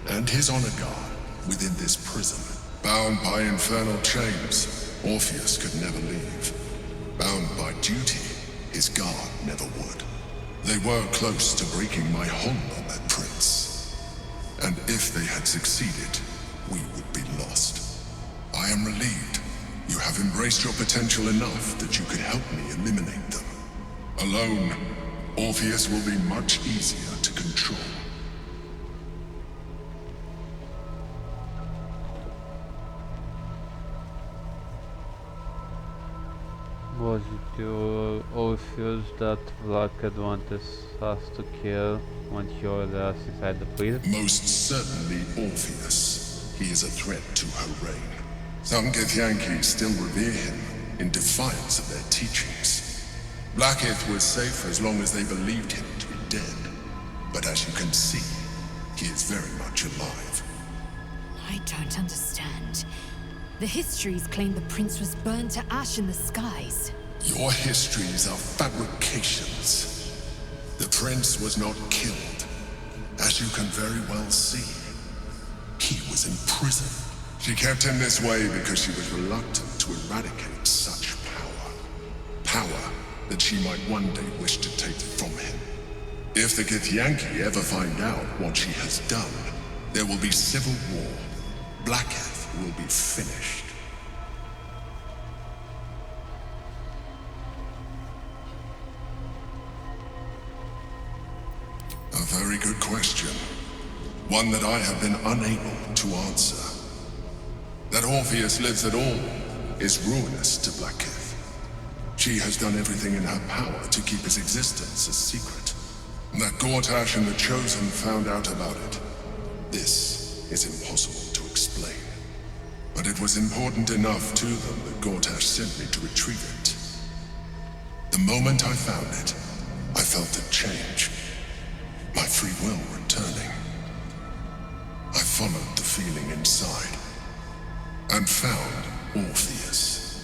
and his honor guard within this prison. Bound by infernal chains, Orpheus could never leave. Bound by duty, his guard never would. They were close to breaking my hold on that prince. And if they had succeeded, we would be lost. I am relieved. You have embraced your potential enough that you could help me eliminate them. Alone, Orpheus will be much easier to control. Was it your Orpheus that Blackhead wanted us to kill when he ordered us inside the prison? Most certainly Orpheus. He is a threat to her reign. Some Githyanki still revere him in defiance of their teachings. Blackith was safe as long as they believed him to be dead. But as you can see, he is very much alive. I don't understand. The histories claim the prince was burned to ash in the skies. Your histories are fabrications. The prince was not killed. As you can very well see, he was in prison. She kept him this way because she was reluctant to eradicate such power. Power that she might one day wish to take from him. If the Githyanki ever find out what she has done, there will be civil war. Blackheath will be finished. A very good question. One that I have been unable to answer. That Orpheus lives at all is ruinous to Blackheath. She has done everything in her power to keep his existence a secret. That Gortash and the Chosen found out about it. This is impossible to explain. But it was important enough to them that Gortash sent me to retrieve it. The moment I found it, I felt a change. My free will returning. I followed the feeling inside and found Orpheus.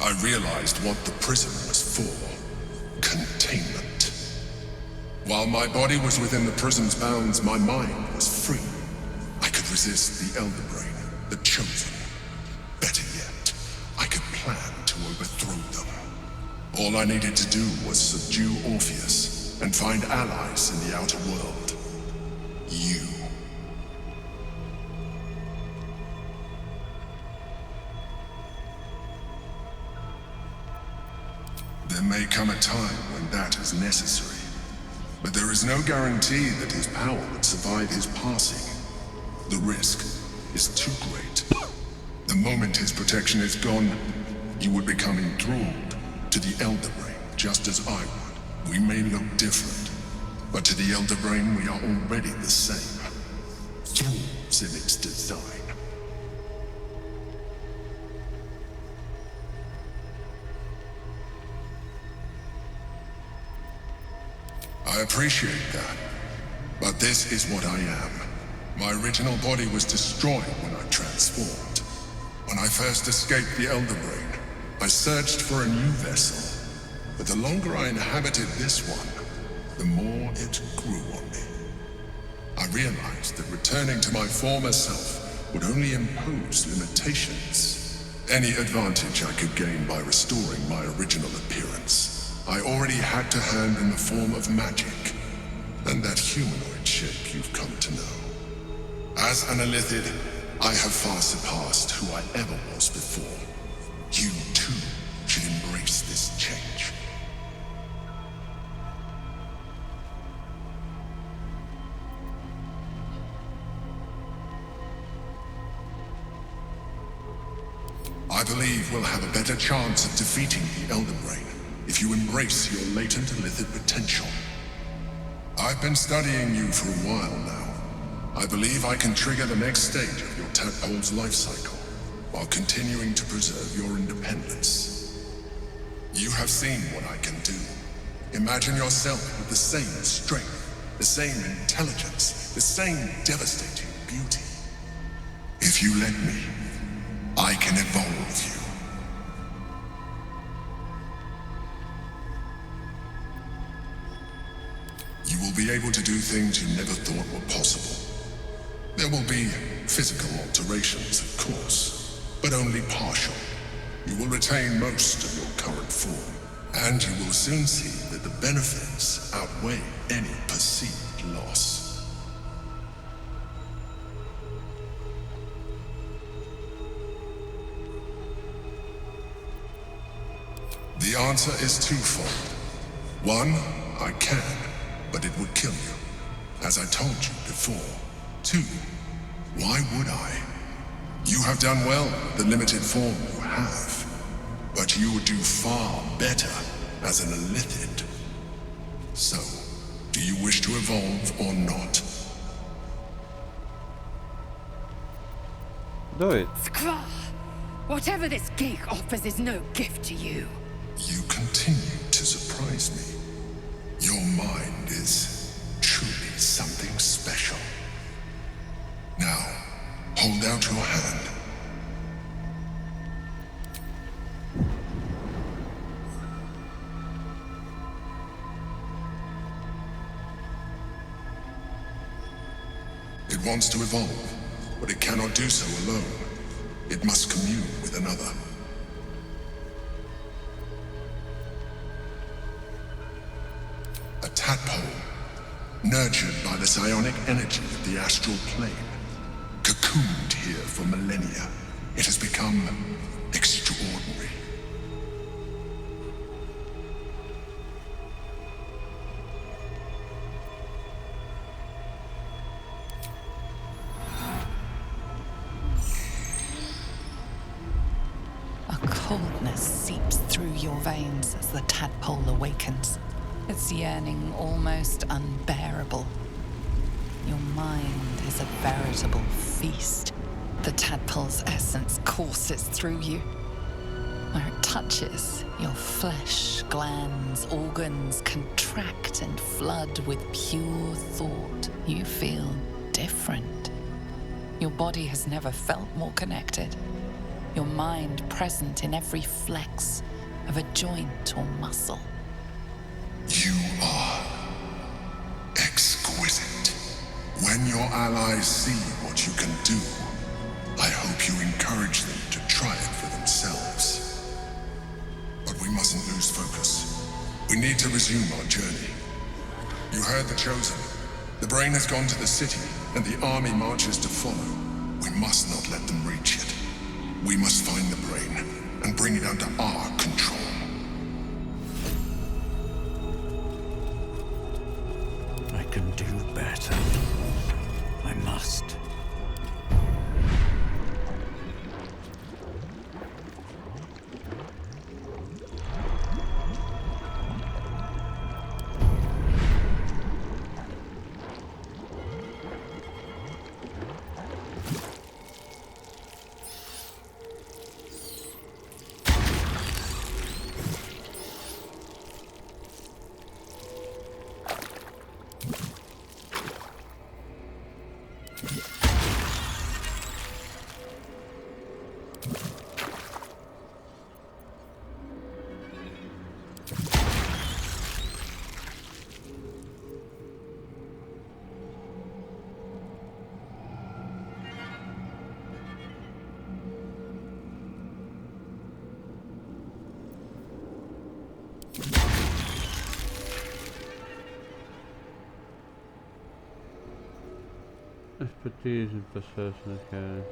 I realized what the prison was for. Containment. While my body was within the prison's bounds, my mind was free. I could resist the Elder Brain, the Chosen. Better yet, I could plan to overthrow them. All I needed to do was subdue Orpheus and find allies in the outer world. You. There may come a time when that is necessary, but there is no guarantee that his power would survive his passing. The risk is too great. The moment his protection is gone, you would become enthralled to the Elder Brain, just as I would. We may look different, but to the Elder Brain we are already the same. Thralls in its design. I appreciate that, but this is what I am. My original body was destroyed when I transformed. When I first escaped the Elder Brain, I searched for a new vessel, but the longer I inhabited this one, the more it grew on me. I realized that returning to my former self would only impose limitations. Any advantage I could gain by restoring my original appearance, I already had to hand in the form of magic, and that humanoid shape you've come to know. As an Illithid, I have far surpassed who I ever was before. You too should embrace this change. I believe we'll have a better chance of defeating the Elder Brain if you embrace your latent Illithid potential. I've been studying you for a while now. I believe I can trigger the next stage of your tadpole's life cycle, while continuing to preserve your independence. You have seen what I can do. Imagine yourself with the same strength, the same intelligence, the same devastating beauty. If you let me, I can evolve you. You will be able to do things you never thought were possible. There will be physical alterations, of course, but only partial. You will retain most of your current form, and you will soon see that the benefits outweigh any perceived loss. The answer is twofold. One, I can, but it would kill you, as I told you before. Two, why would I? You have done well with the limited form you have, but you would do far better as an Illithid. So, do you wish to evolve or not? Do it. Skra! Whatever this gig offers is no gift to you. You continue to surprise me. Your mind is truly something special. Now, hold out your hand. It wants to evolve, but it cannot do so alone. It must commune with another. A tadpole, nurtured by the psionic energy of the astral plane. Cocooned here for millennia, it has become extraordinary. A coldness seeps through your veins as the tadpole awakens, its yearning almost unbearable. Your mind is a veritable feast. The tadpole's essence courses through you. Where it touches, your flesh, glands, organs contract and flood with pure thought. You feel different. Your body has never felt more connected. Your mind present in every flex of a joint or muscle. You are exquisite. When your allies see what you can do, I hope you encourage them to try it for themselves. We need to resume our journey. You heard the Chosen. The brain has gone to the city, and the army marches to follow. We must not let them reach it. We must find the brain, and bring it under our control. I can do better. I must. Expertise and possession, okay.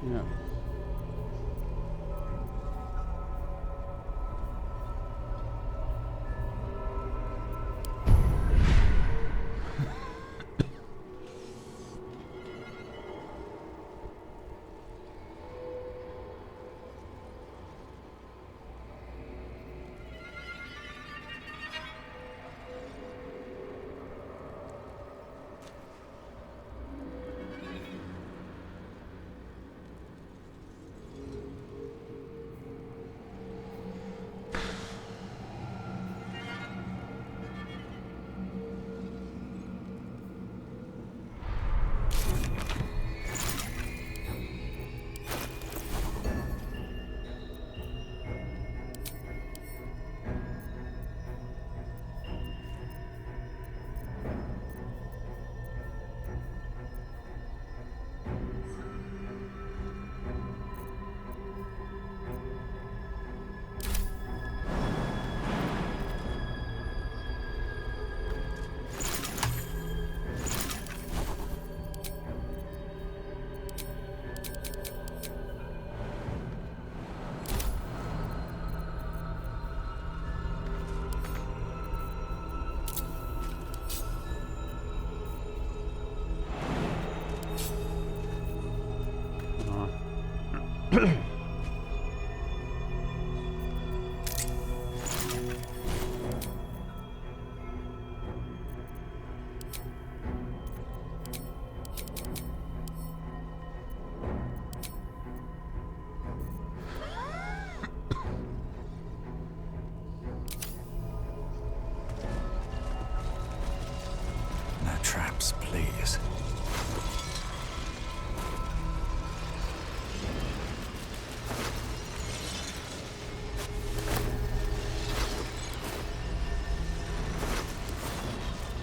Yeah. No traps, please.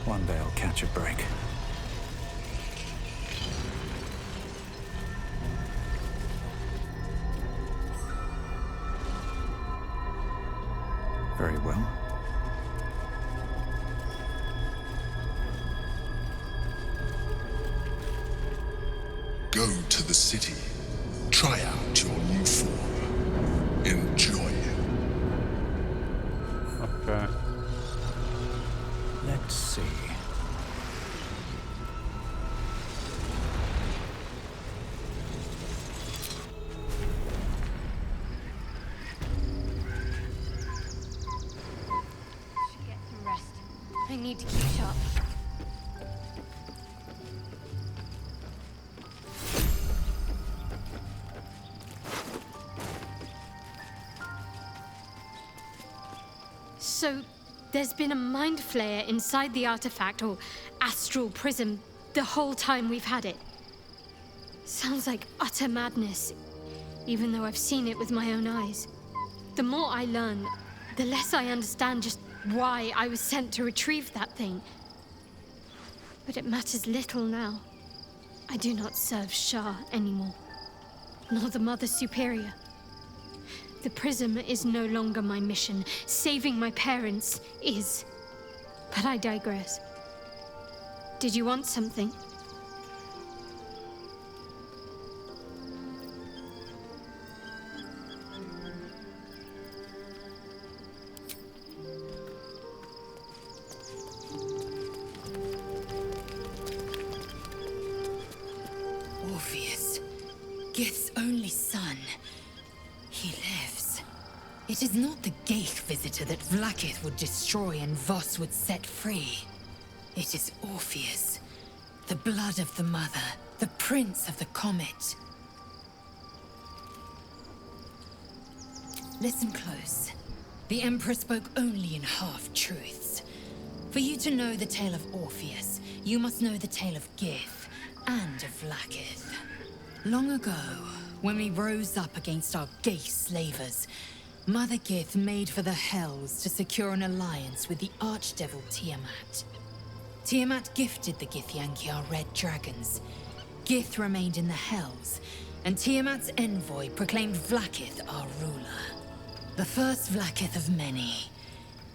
One day I'll catch a break. Very well. Go to the city. Try out your new form. Enjoy it. Okay. Let's see. Should get some rest. I need to keep sharp. So, there's been a mind flayer inside the artifact, or astral prism, the whole time we've had it. Sounds like utter madness, even though I've seen it with my own eyes. The more I learn, the less I understand just why I was sent to retrieve that thing. But it matters little now. I do not serve Shah anymore, nor the Mother Superior. The prism is no longer my mission. Saving my parents is. But I digress. Did you want something? Orpheus, Gith's only son. He lives. It is not the Geich visitor that Vlaakith would destroy and Voss would set free. It is Orpheus, the blood of the mother, the prince of the comet. Listen close. The Emperor spoke only in half-truths. For you to know the tale of Orpheus, you must know the tale of Gith and of Vlaakith. Long ago, when we rose up against our Geich slavers, Mother Gith made for the Hells to secure an alliance with the Archdevil Tiamat. Tiamat gifted the Githyanki our red dragons. Gith remained in the Hells, and Tiamat's envoy proclaimed Vlaakith our ruler. The first Vlaakith of many.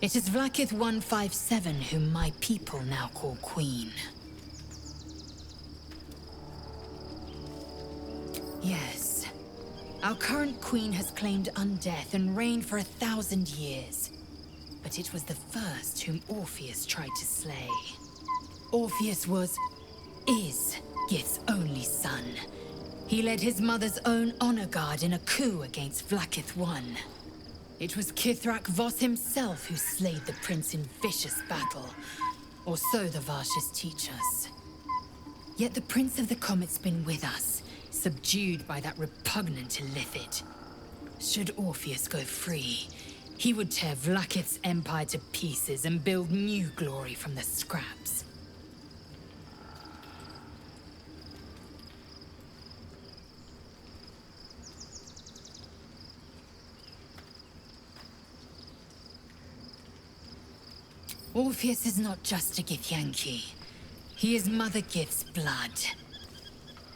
It is Vlaakith 157 whom my people now call Queen. Yes. Our current queen has claimed undeath and reigned for 1,000 years. But it was the first whom Orpheus tried to slay. Orpheus is Gith's only son. He led his mother's own honor guard in a coup against Vlaakith I. It was Kithrak Voss himself who slayed the prince in vicious battle, or so the Varshas teach us. Yet the Prince of the Comet's been with us, subdued by that repugnant Illithid. Should Orpheus go free, he would tear Vlaakith's empire to pieces and build new glory from the scraps. Orpheus is not just a Githyanki. He is Mother Gith's blood.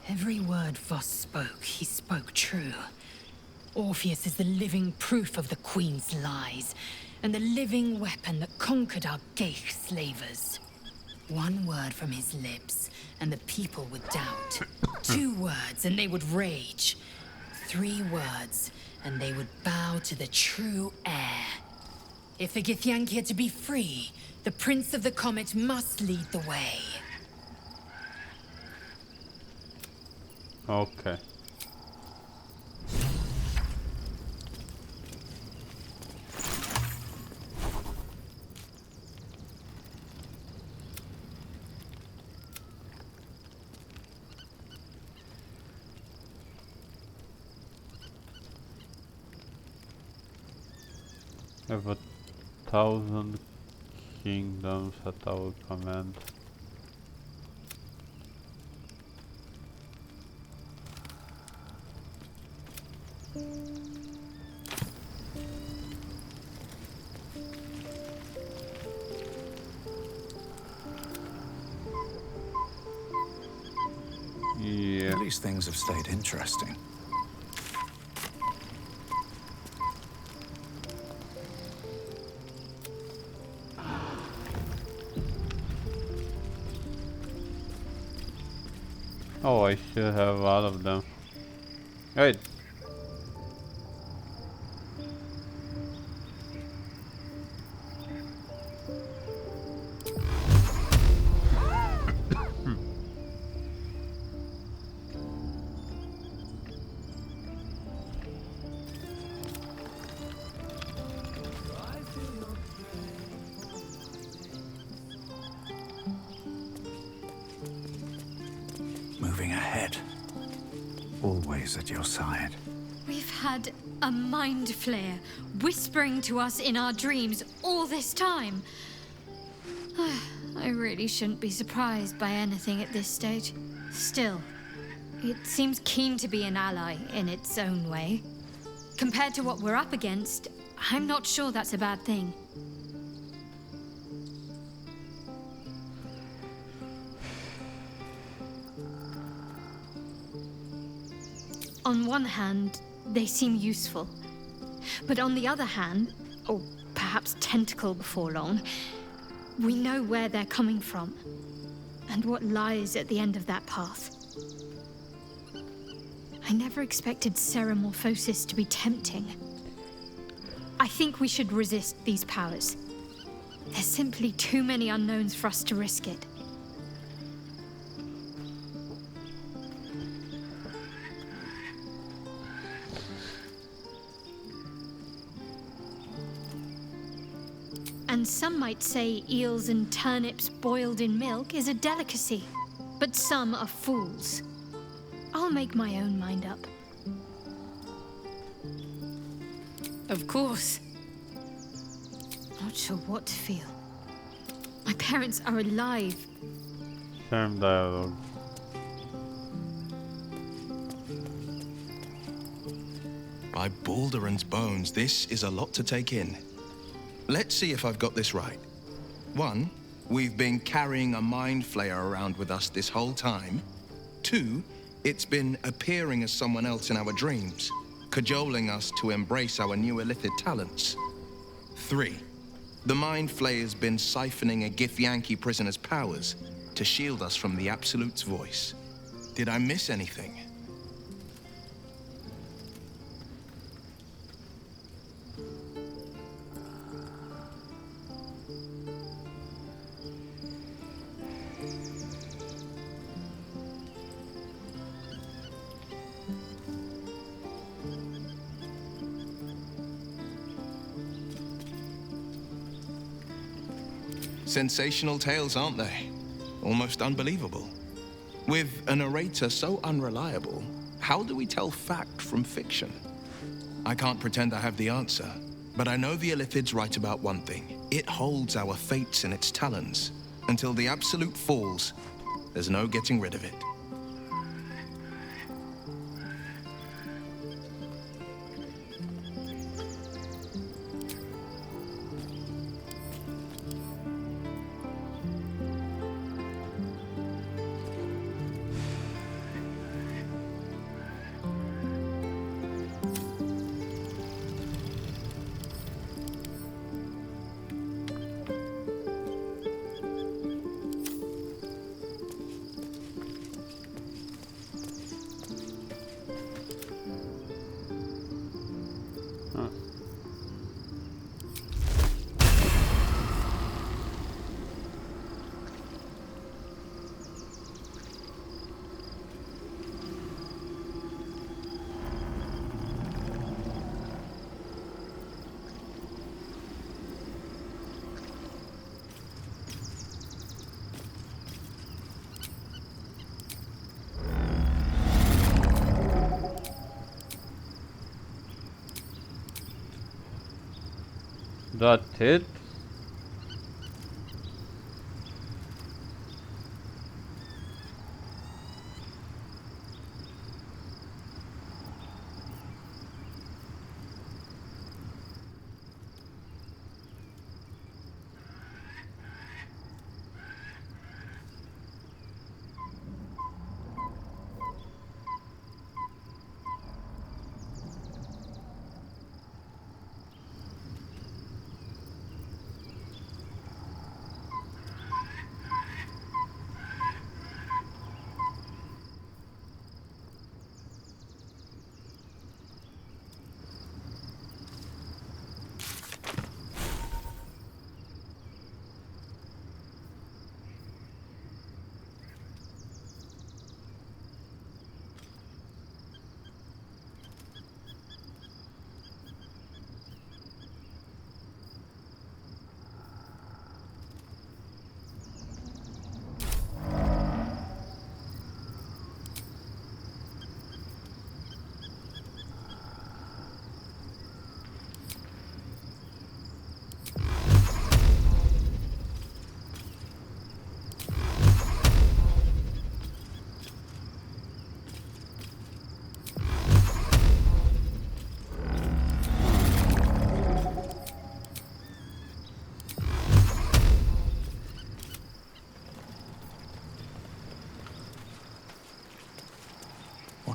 Every word Voss spoke, he spoke true. Orpheus is the living proof of the Queen's lies, and the living weapon that conquered our Geich slavers. One word from his lips, and the people would doubt. 2 words, and they would rage. 3 words, and they would bow to the true heir. If the Githyanki are to be free, the Prince of the Comet must lead the way. Okay. We have 1,000 kingdoms at our command. Yeah. At least things have stayed interesting. Oh, I should have all of them. Right. moving ahead. Always at your side. We've had a mind flayer whispering to us in our dreams all this time. I really shouldn't be surprised by anything at this stage. Still, it seems keen to be an ally in its own way. Compared to what we're up against, I'm not sure that's a bad thing. On one hand, they seem useful. But on the other hand, or perhaps tentacle before long, we know where they're coming from, and what lies at the end of that path. I never expected Ceramorphosis to be tempting. I think we should resist these powers. There's simply too many unknowns for us to risk it. And some might say eels and turnips boiled in milk is a delicacy, but some are fools. I'll make my own mind up. Of course. Not sure what to feel. My parents are alive. Same dialogue. By Baldur's bones, this is a lot to take in. Let's see if I've got this right. 1, we've been carrying a mind flayer around with us this whole time. 2, it's been appearing as someone else in our dreams, cajoling us to embrace our new illithid talents. 3, the mind flayer's been siphoning a Githyanki prisoner's powers to shield us from the Absolute's voice. Did I miss anything? Sensational tales, aren't they? Almost unbelievable. With a narrator so unreliable, how do we tell fact from fiction? I can't pretend I have the answer, but I know the Illithid's right about one thing. It holds our fates in its talons. Until the Absolute falls, there's no getting rid of it. That's it?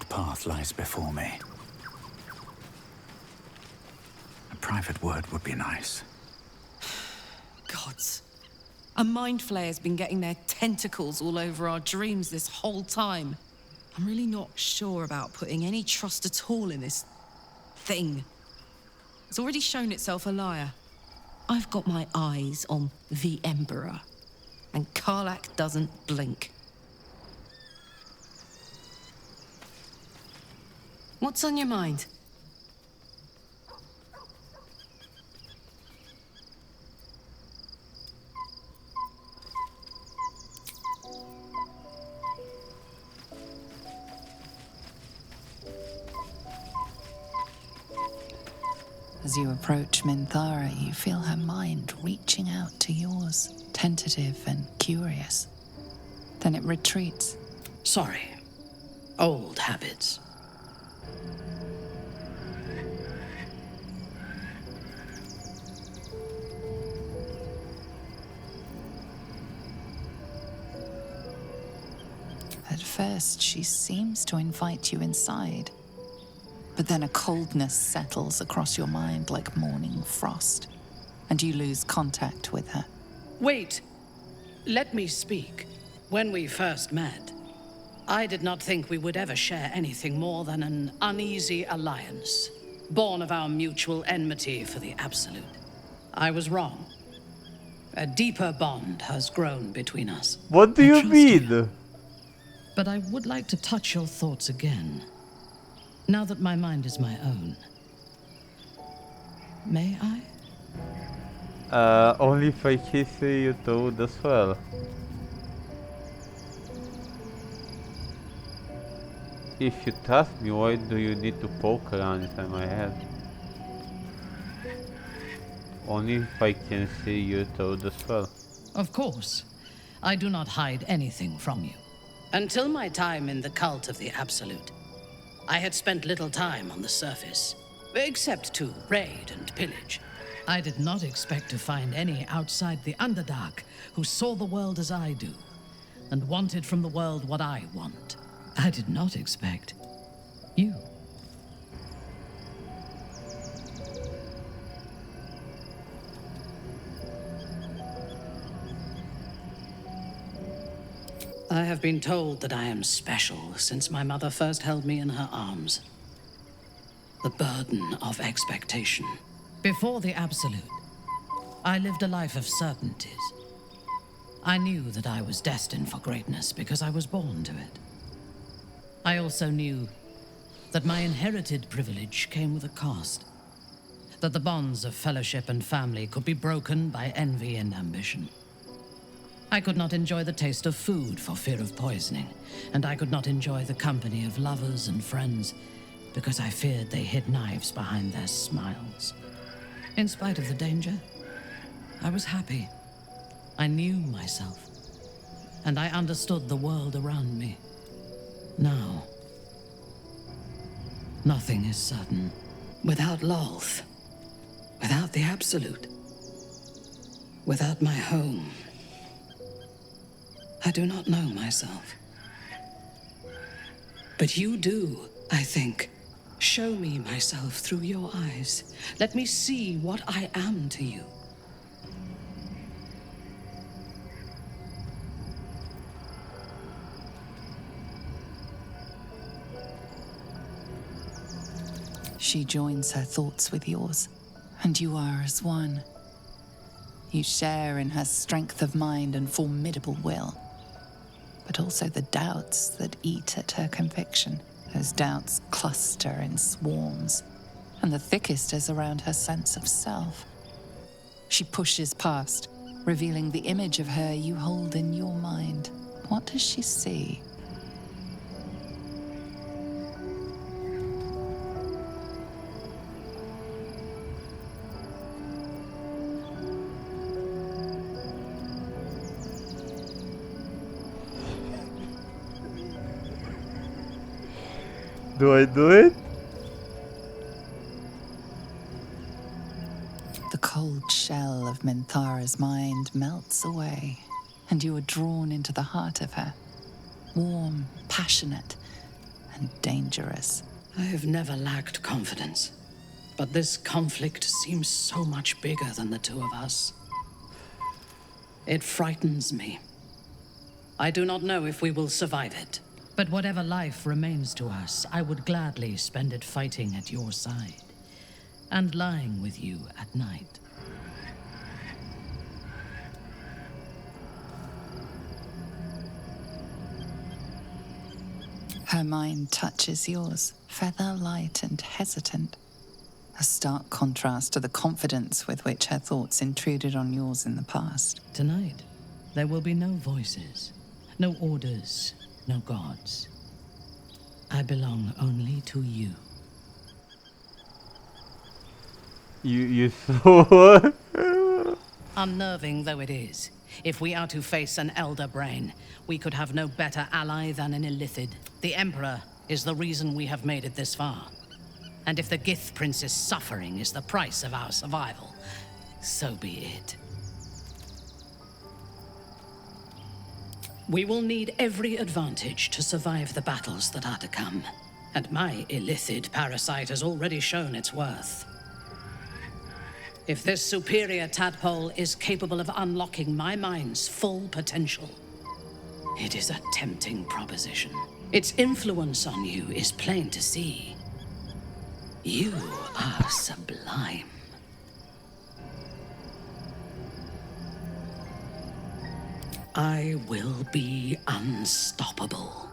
dark path lies before me. A private word would be nice. Gods. A mind flayer's been getting their tentacles all over our dreams this whole time. I'm really not sure about putting any trust at all in this thing. It's already shown itself a liar. I've got my eyes on the Emperor, and Karlach doesn't blink. What's on your mind? As you approach Minthara, you feel her mind reaching out to yours, tentative and curious. Then it retreats. Sorry. Old habits. At first, she seems to invite you inside. But then a coldness settles across your mind like morning frost, and you lose contact with her. Wait. Let me speak. When we first met, I did not think we would ever share anything more than an uneasy alliance, born of our mutual enmity for the Absolute. I was wrong. A deeper bond has grown between us. What do you mean? But I would like to touch your thoughts again. Now that my mind is my own. May I? Only if I kiss you told as well. If you trust me, why do you need to poke around inside my head? Only if I can see you told as well. Of course. I do not hide anything from you. Until my time in the cult of the Absolute, I had spent little time on the surface, except to raid and pillage. I did not expect to find any outside the Underdark who saw the world as I do, and wanted from the world what I want. I did not expect you. I have been told that I am special since my mother first held me in her arms. The burden of expectation. Before the Absolute, I lived a life of certainties. I knew that I was destined for greatness because I was born to it. I also knew that my inherited privilege came with a cost. That the bonds of fellowship and family could be broken by envy and ambition. I could not enjoy the taste of food for fear of poisoning, and I could not enjoy the company of lovers and friends because I feared they hid knives behind their smiles. In spite of the danger, I was happy. I knew myself, and I understood the world around me. Now, nothing is certain. Without Lolth, without the Absolute, without my home, I do not know myself. But you do, I think. Show me myself through your eyes. Let me see what I am to you. She joins her thoughts with yours, and you are as one. You share in her strength of mind and formidable will, but also the doubts that eat at her conviction. Those doubts cluster in swarms, and the thickest is around her sense of self. She pushes past, revealing the image of her you hold in your mind. What does she see? Do I do it? The cold shell of Minthara's mind melts away, and you are drawn into the heart of her. Warm, passionate, and dangerous. I have never lacked confidence, but this conflict seems so much bigger than the two of us. It frightens me. I do not know if we will survive it, but whatever life remains to us, I would gladly spend it fighting at your side and lying with you at night. Her mind touches yours, feather light and hesitant. A stark contrast to the confidence with which her thoughts intruded on yours in the past. Tonight, there will be no voices, no orders, no gods. I belong only to you. You thought? Unnerving though it is, if we are to face an elder brain, we could have no better ally than an Illithid. The Emperor is the reason we have made it this far. And if the Gith Prince's suffering is the price of our survival, so be it. We will need every advantage to survive the battles that are to come. And my Illithid parasite has already shown its worth. If this superior tadpole is capable of unlocking my mind's full potential, it is a tempting proposition. Its influence on you is plain to see. You are sublime. I will be unstoppable.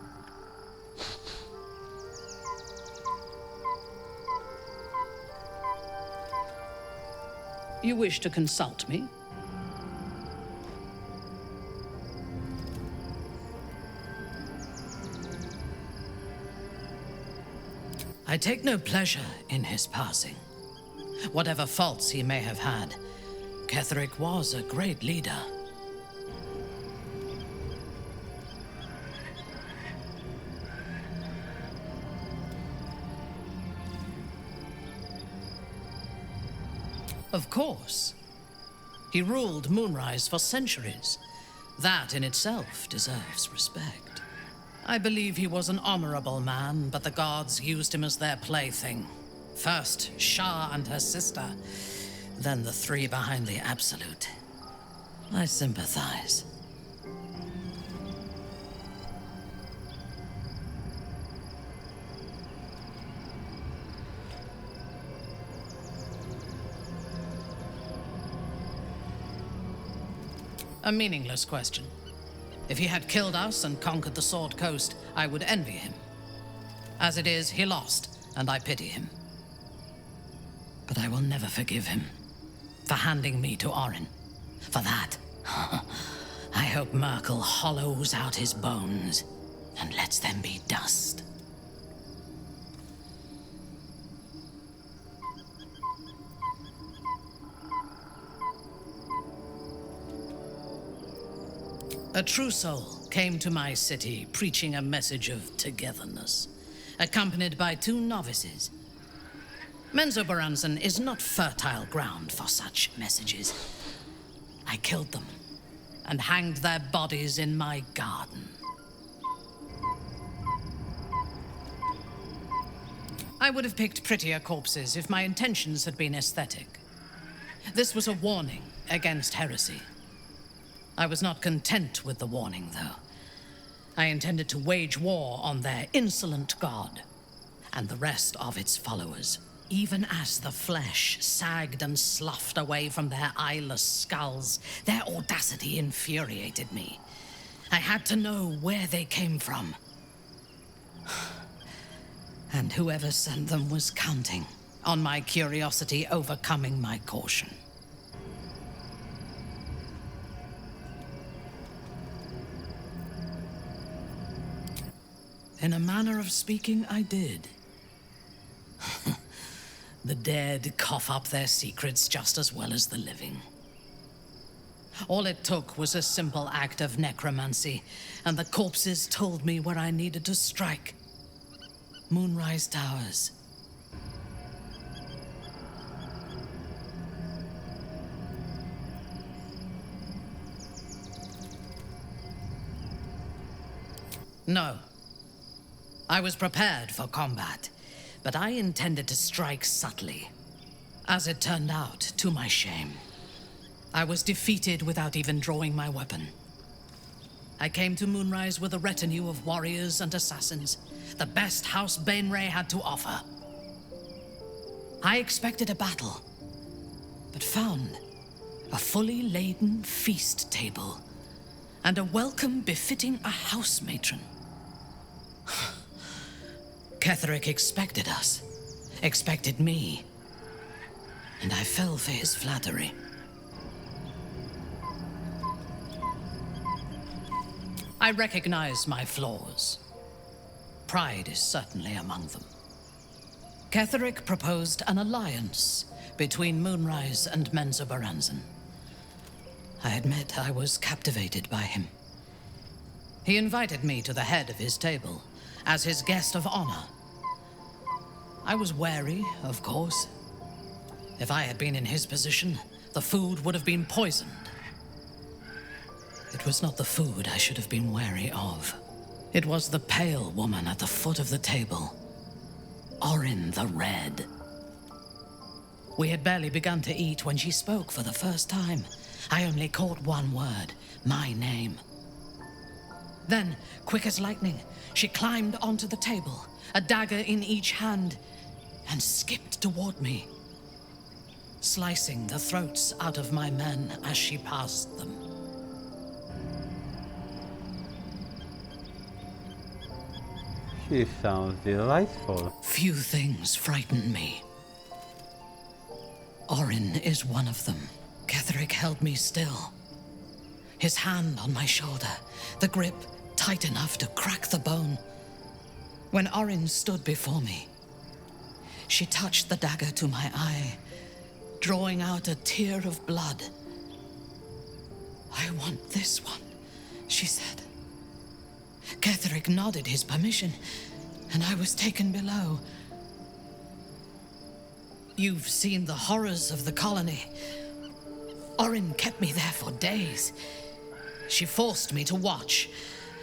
You wish to consult me? I take no pleasure in his passing. Whatever faults he may have had, Ketheric was a great leader. Of course. He ruled Moonrise for centuries. That in itself deserves respect. I believe he was an honorable man, but the gods used him as their plaything. First, Shah and her sister, then the three behind the Absolute. I sympathize. A meaningless question. If he had killed us and conquered the Sword Coast, I would envy him. As it is, he lost, and I pity him. But I will never forgive him for handing me to Orin. For that, I hope Merkel hollows out his bones and lets them be dust. A true soul came to my city preaching a message of togetherness, accompanied by 2 novices. Menzoberranzan is not fertile ground for such messages. I killed them and hanged their bodies in my garden. I would have picked prettier corpses if my intentions had been aesthetic. This was a warning against heresy. I was not content with the warning, though. I intended to wage war on their insolent god and the rest of its followers. Even as the flesh sagged and sloughed away from their eyeless skulls, their audacity infuriated me. I had to know where they came from. And whoever sent them was counting on my curiosity overcoming my caution. In a manner of speaking, I did. The dead cough up their secrets just as well as the living. All it took was a simple act of necromancy, and the corpses told me where I needed to strike. Moonrise Towers. No. I was prepared for combat, but I intended to strike subtly. As it turned out, to my shame, I was defeated without even drawing my weapon. I came to Moonrise with a retinue of warriors and assassins, the best House Bainray had to offer. I expected a battle, but found a fully laden feast table and a welcome befitting a house matron. Ketheric expected us, expected me, and I fell for his flattery. I recognize my flaws. Pride is certainly among them. Ketheric proposed an alliance between Moonrise and Menzoberranzan. I admit I was captivated by him. He invited me to the head of his table as his guest of honor. I was wary, of course. If I had been in his position, the food would have been poisoned. It was not the food I should have been wary of. It was the pale woman at the foot of the table. Orin the Red. We had barely begun to eat when she spoke for the first time. I only caught one word, my name. Then, quick as lightning, she climbed onto the table, a dagger in each hand, and skipped toward me, slicing the throats out of my men as she passed them. She sounds delightful. Few things frighten me. Orin is one of them. Ketheric held me still. His hand on my shoulder, the grip tight enough to crack the bone. When Orin stood before me, she touched the dagger to my eye, drawing out a tear of blood. "I want this one," she said. Ketheric nodded his permission, and I was taken below. You've seen the horrors of the colony. Orin kept me there for days. She forced me to watch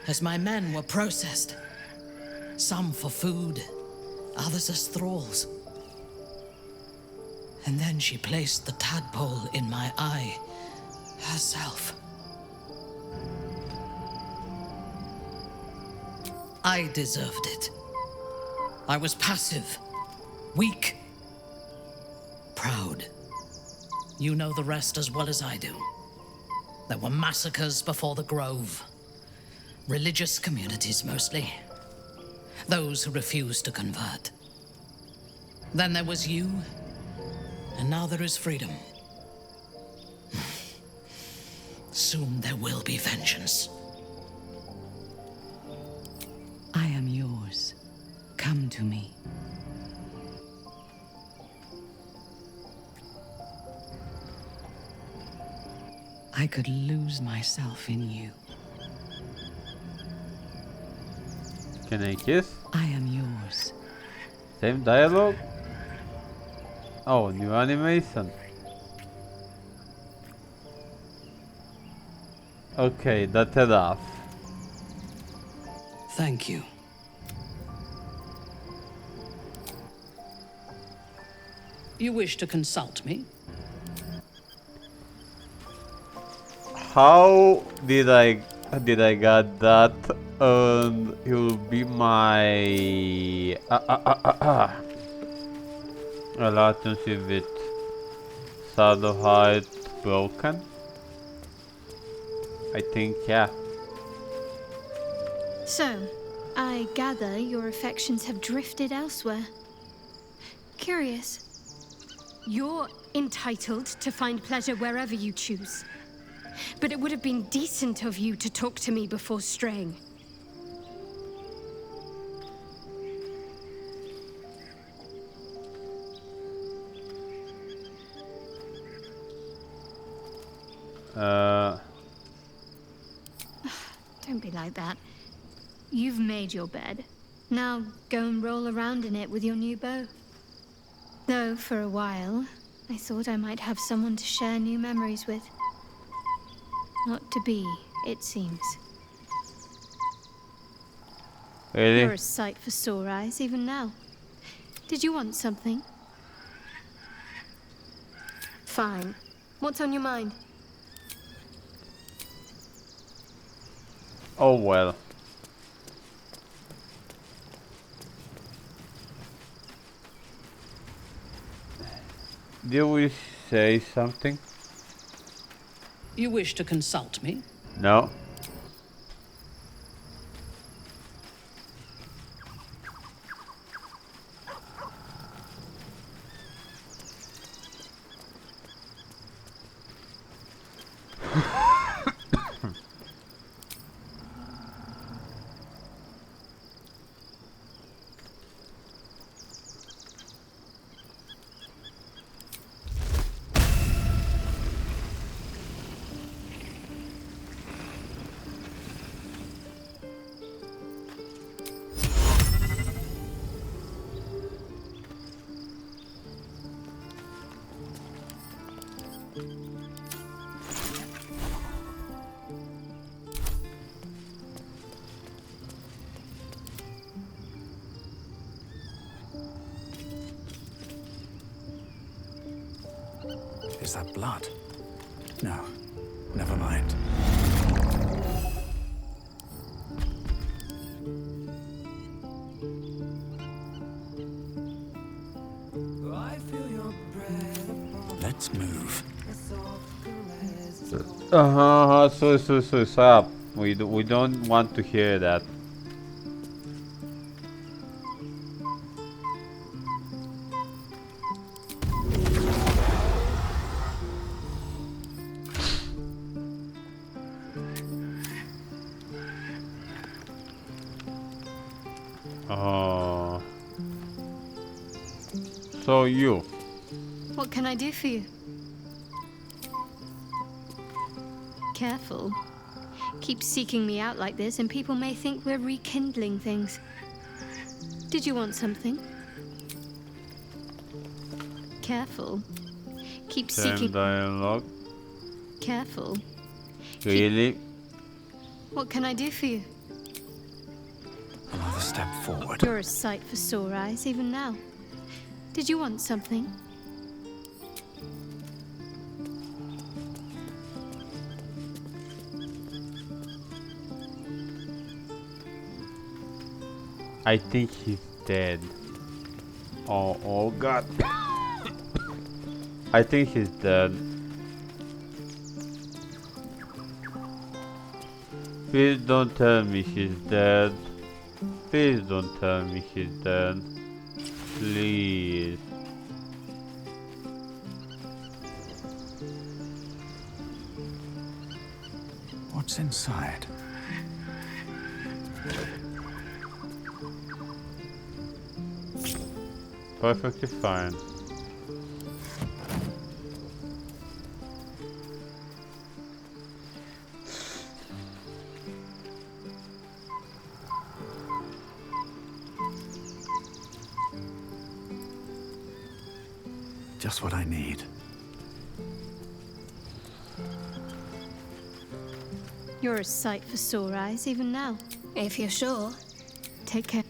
as my men were processed. Some for food, others as thralls. And then she placed the tadpole in my eye herself. I deserved it. I was passive, weak, proud. You know the rest as well as I do. There were massacres before the Grove. Religious communities mostly. Those who refused to convert. Then there was you, and now there is freedom. Soon there will be vengeance. I am yours. Come to me. I could lose myself in you. Can I kiss? I am yours. Same dialogue? Oh, new animation. Okay, that's enough. Thank you. You wish to consult me? How did I get that? And he'll be my relationship with Shadowheart broken? I think, yeah. So, I gather your affections have drifted elsewhere. Curious. You're entitled to find pleasure wherever you choose. But it would have been decent of you to talk to me before straying. Don't be like that. You've made your bed. Now go and roll around in it with your new bow. Though, for a while, I thought I might have someone to share new memories with. Not to be, it seems. Really? You're a sight for sore eyes, even now. Did you want something? Fine. What's on your mind? Oh well. Did we say something? You wish to consult me? No. Is that blood? No, never mind. Let's move. So stop. We don't want to hear that. Oh. So you. What can I do for you? Careful. Keep seeking me out like this and people may think we're rekindling things. Did you want something? Careful. Keep Same seeking... dialogue. Careful. Really? What can I do for you? Another step forward. You're a sight for sore eyes, even now. Did you want something? I think he's dead. Oh god. I think he's dead. Please don't tell me he's dead. Please don't tell me he's dead. Please. What's inside? Perfectly fine. Just what I need. You're a sight for sore eyes, even now. If you're sure. Take care.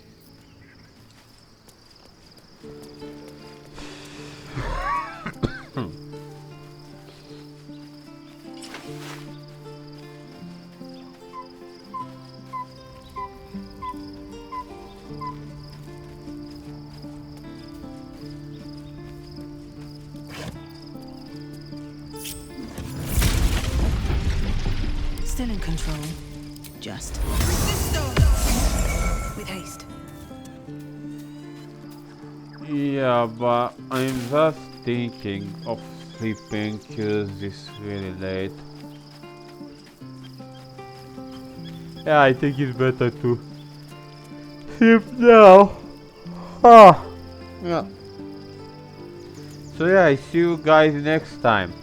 Still in control. Just. With haste. Yeah, but I'm just thinking of sleeping because it's really late. Yeah, I think it's better to sleep now. Ah, yeah. So yeah, I see you guys next time.